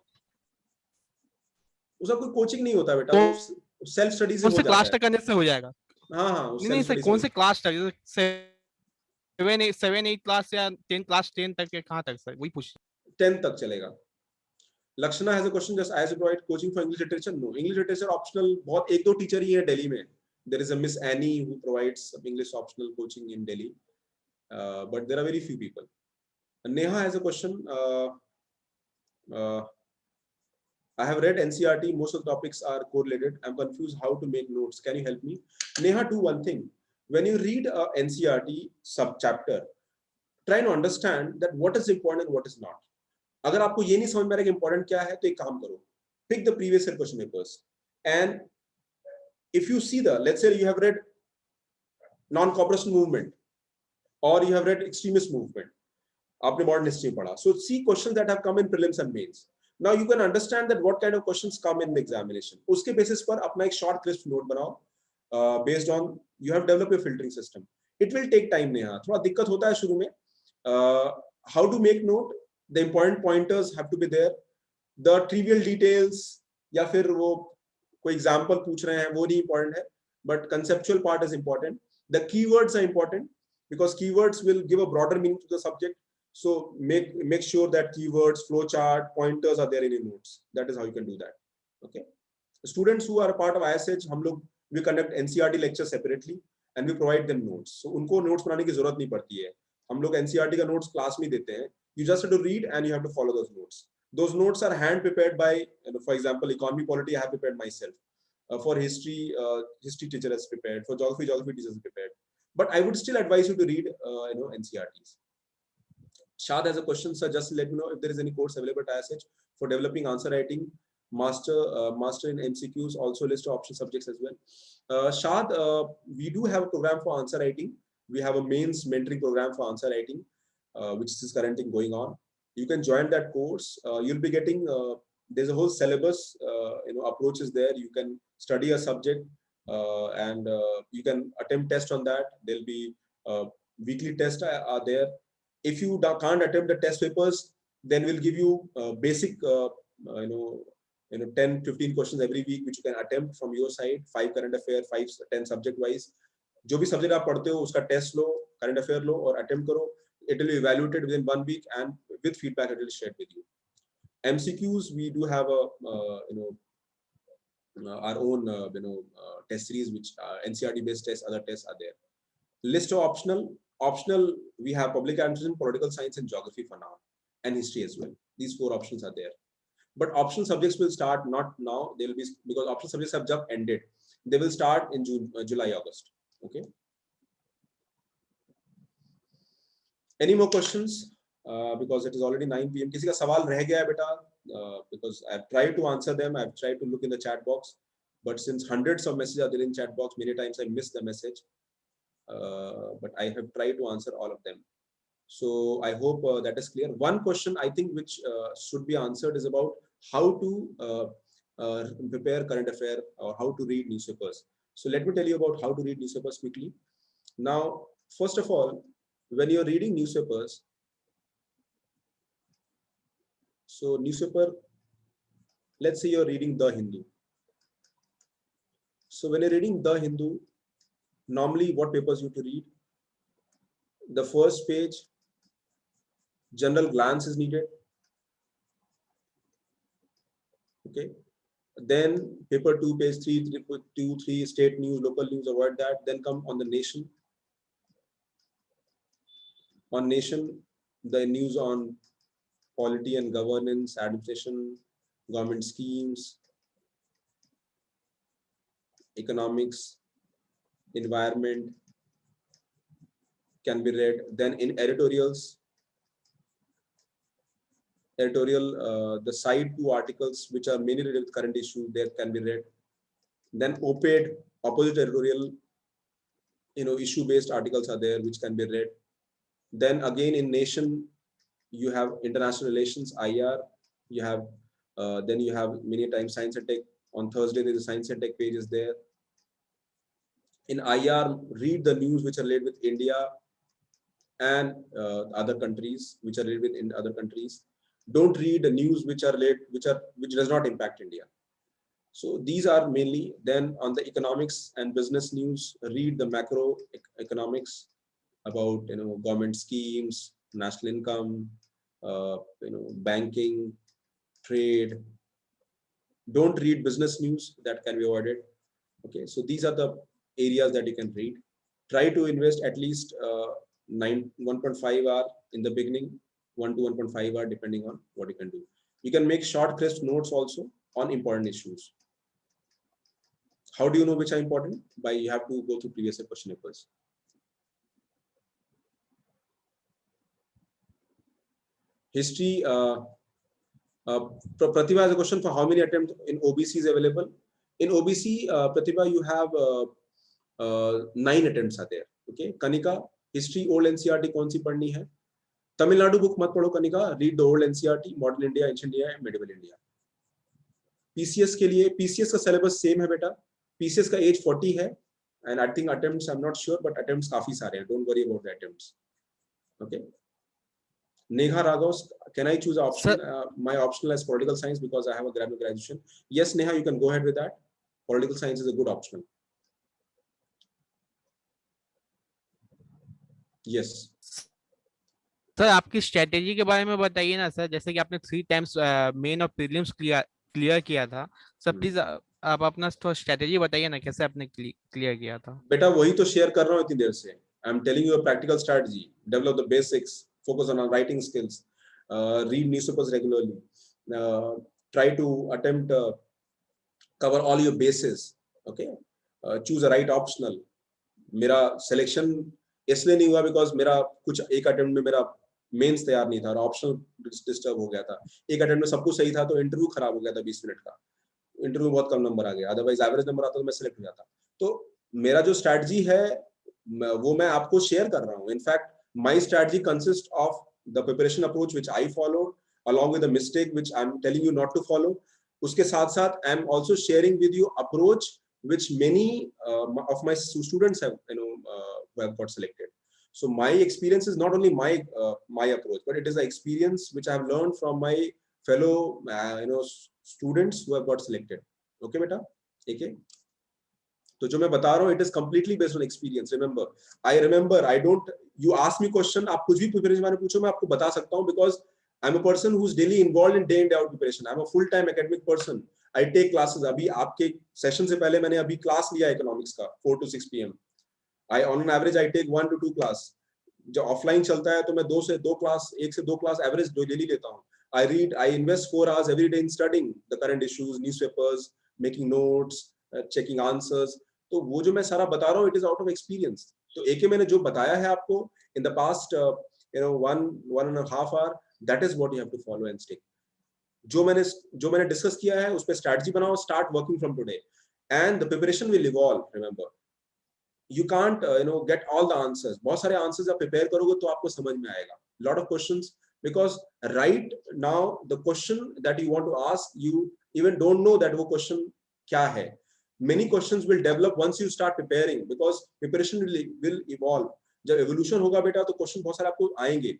उसका कोई कोचिंग नहीं होता बेटा, वो सेल्फ स्टडी से कौन हो से जाता क्लास है। तक करने से हो जाएगा? हाँ वो नहीं सेल्फ सर, स्टडी कौन से। से क्लास तक? 7-8 क्लास या 10 क्लास 10 तक के कहाँ तक सर? वही पूछ 10th तक चलेगा। Lakshana has a question, just as you provide coaching for English literature? No, English literature optional, बहुत एक दो टीचर ही है दिल्ली में। There is a Miss Annie who provides English optional coaching in Delhi, but there are very few people. Neha has a question. I have read NCERT, most of the topics are correlated. I'm confused how to make notes. Can you help me? Neha, do one thing. When you read a NCERT sub chapter, try to understand that what is important and what is not. अगर आपको ये नहीं समझ में आ रहा है कि important क्या है, तो एक काम करो, pick the previous year question papers, and if you see the, let's say you have read non-cooperation movement or you have read extremist movement, आपने modern history पढ़ा, so see questions that have come in prelims and mains. Now you can understand that what kind of questions come in the examination. उसके basis पर अपना एक short crisp note बनाओ, based on you have developed your filtering system. It will take time Neha, थोड़ा दिक्कत होता है शुरू में. How to make note? The important pointers have to be there. The trivial details या फिर वो कोई example पूछ रहे हैं वो नहीं important है, but conceptual part is important. The keywords are important because keywords will give a broader meaning to the subject. So make sure that keywords, flowchart, pointers are there in your notes. That is how you can do that. Okay. Students who are a part of ISH, हम लोग we conduct NCERT lectures separately and we provide them notes. So उनको notes बनाने की जरूरत नहीं पड़ती है. हम लोग NCERT का notes class में देते हैं. You just have to read and you have to follow those notes. Those notes are hand prepared by, for example, economy, polity, I have prepared myself. For history, history teacher has prepared. For geography, geography teacher has prepared. But I would still advise you to read, NCERTs. Shad has a question, sir. Just let me know if there is any course available at ISH for developing answer writing, master in MCQs, also list of option subjects as well. Shad, we do have a program for answer writing. We have a mains mentoring program for answer writing, which is currently going on. You can join that course. You'll be getting, there's a whole syllabus, approaches there. You can study a subject, and you can attempt test on that. There'll be weekly tests are there. If you can't attempt the test papers, then we'll give you basic, 10-15 questions every week, which you can attempt from your side. 5 current affair, 5-10 subject wise. जो भी subject आप पढ़ते हो उसका test लो, current affair लो और attempt करो. It will be evaluated within 1 week and with feedback it will be shared with you. MCQs, we do have a our own test series, which NCERT based tests, other tests are there. List of optional we have public administration, political science and geography for now, and history as well. These 4 options are there. But optional subjects will start not now, they will be, because optional subjects have just ended. They will start in June, July, August. Okay. Any more questions? Because it is already 9 PM. किसी का सवाल रह गया है बेटा? Because I've tried to answer them. I've tried to look in the chat box, but since hundreds of messages are there in chat box, many times I miss the message. But I have tried to answer all of them. So I hope that is clear. One question I think which should be answered is about how to prepare current affair or how to read newspapers. So let me tell you about how to read newspapers quickly. Now, first of all, when you're reading newspapers, so newspaper, let's say you're reading The Hindu. So when you're reading The Hindu, normally what papers you have to read? The first page, general glance is needed. Okay. Then paper 2, page 3, state news, local news, avoid that. Then come on the nation. On nation, the news on polity and governance, administration, government schemes, economics, environment can be read. Then in editorials, the side 2 articles which are mainly related with current issue, there can be read. Then op-ed, opposite editorial, issue based articles are there which can be read. Then again in Nation, you have international relations, IR, you have then you have many times science and tech. On Thursday there is a science and tech page is there. In IR, read the news which are related with India and other countries, which are related with other countries. Don't read the news which does not impact India. So these are mainly. Then on the economics and business news, read the macro economics about government schemes, national income, banking, trade. Don't read business news, that can be avoided. Okay, so these are the areas that you can read. Try to invest at least 1.5 hour in the beginning, 1 to 1.5 hour depending on what you can do. You can make short crisp notes also on important issues. How do you know which are important? By you have to go through previous question papers. History, Pratibha has a question for how many attempts in OBC is available. In OBC, Pratibha, you have 9 attempts are there. Okay, Kanika, history old NCERT कौन सी पढ़नी है? Tamil Nadu book मत पढ़ो Kanika, read the old NCERT, modern India, ancient India, medieval India. PCS के लिए, PCS का syllabus same है बेटा. PCS का age 40 है, and I think attempts I'm not sure, but attempts काफी सारे हैं. Don't worry about the attempts. Okay. Neha Raghav, can I choose option? My optional as political science because I have a graduation. Yes, Neha, you can go ahead with that. Political science is a good option. Yes. Sir आपकी strategy के बारे में बताइए ना sir, जैसे कि आपने 3 times main और प्रीलिम्स क्लियर किया था सर, प्लीज आप अपना स्ट्रेटेजी बताइए ना, कैसे आपने क्लियर किया था? बेटा वही तो शेयर कर रहा हूँ इतनी देर से. I am telling you a practical strategy. Develop the basics, focus on writing skills, read newspapers regularly, try to attempt cover all your bases. Okay, choose a right optional. मेरा सिलेक्शन इसलिए नहीं हुआ because मेरा कुछ एक attempt में मेरा mains तैयार नहीं था और ऑप्शनल डिस्टर्ब हो गया था. एक अटेम्प्ट में सब कुछ सही था तो इंटरव्यू खराब हो गया था 20 मिनट का. इंटरव्यू बहुत कम नंबर आ गया, अदरवाइज एवरेज नंबर आता तो मैं सिलेक्ट हो जाता. तो मेरा जो स्ट्रेटजी है वो मैं आपको शेयर कर रहा हूँ. In fact my strategy consists of the preparation approach which I followed along with the mistake which I'm telling you not to follow. उसके साथ साथ I'm also sharing with you approach which many of my students have who have got selected. So my experience is not only my approach, but it is the experience which I have learned from my fellow students who have got selected. Okay बेटा, ठीक है. तो जो मैं बता रहा हूँ it is completely based on experience. Remember, I don't, you ask me question, आप कुछ भी preparation बारे में पूछो मैं आपको बता सकता हूँ because I'm a person who's daily involved in day in day out preparation. I'm a full time academic person. I take classes. अभी आपके session से पहले मैंने अभी class लिया economics का 4 to 6 PM. On an average I take 1 to 2 class. जो offline चलता है तो मैं 1 से 2 class average daily लेता हूँ. I invest 4 hours every day in studying the current issues, newspapers, making notes, checking answers. तो वो जो मैं सारा बता रहा हूँ it is out of experience. तो एक मैंने जो बताया है आपको in the past 1.5 hour, that is what you have to follow and stick. जो मैंने डिस्कस किया है उस पे स्ट्रेटजी बनाओ, start working from today, and the preparation will evolve. Remember, you can't get all the answers. बहुत सारे answers आप prepare करोगे तो आपको समझ में आएगा. Lot of questions, because right now the question that you want to ask, you even don't know that वो question क्या है. Many questions will develop once you start preparing, because preparation will evolve. जब evolution होगा बेटा तो question बहुत सारे आपको आएंगे.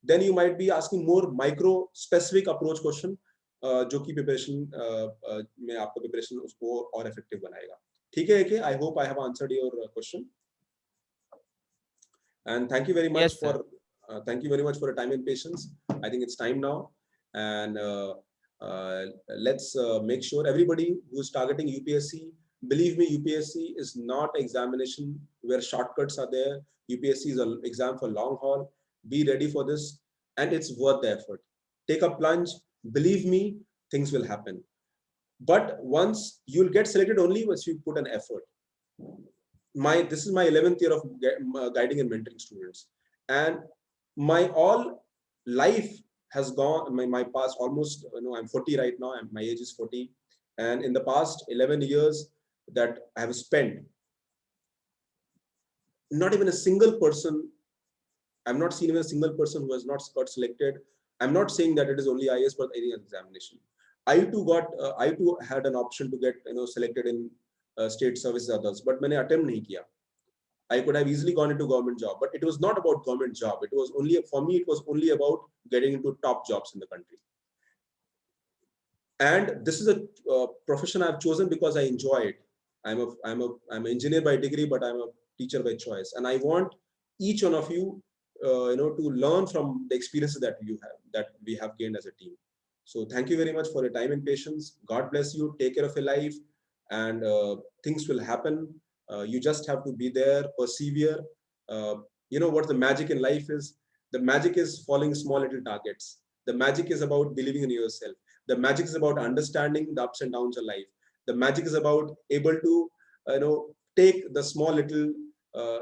Then you might be asking more micro specific approach question, जो कि preparation में आपको preparation उसको और effective बनाएगा. ठीक है क्या? I hope I have answered your question. And thank you very much for your time and patience. I think it's time now, and let's make sure everybody who's targeting UPSC, believe me, UPSC is not an examination where shortcuts are there. UPSC is an exam for long haul. Be ready for this, and it's worth the effort. Take a plunge. Believe me, things will happen. But once you'll get selected only once you put an effort. This is my 11th year of guiding and mentoring students, and my all life has gone, my past almost, I'm 40 right now, and my age is 40, and in the past 11 years that I have spent, not even a single person, I've not seen even a single person who has not got selected. I'm not saying that it is only IAS, but any examination. I too had an option to get selected in state services others, but मैंने attempt नहीं किया. I could have easily gone into government job, but it was not about government job. It was only, for me, it was only about getting into top jobs in the country. And this is a profession I've chosen because I enjoy it. I'm an engineer by degree, but I'm a teacher by choice. And I want each one of you, to learn from the experiences that we have gained as a team. So thank you very much for your time and patience. God bless you. Take care of your life, and things will happen. You just have to be there, persevere. What the magic in life is? The magic is following small little targets. The magic is about believing in yourself. The magic is about understanding the ups and downs of life. The magic is about able to, take the small little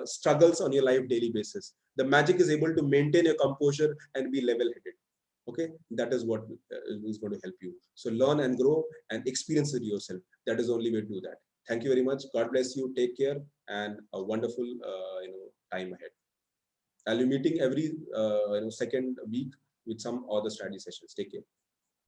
struggles on your life daily basis. The magic is able to maintain your composure and be level-headed. Okay, that is what is going to help you. So learn and grow and experience it yourself. That is the only way to do that. Thank you very much. God bless you. Take care, and a wonderful time ahead. I'll be meeting every second week with some other strategy sessions. Take care.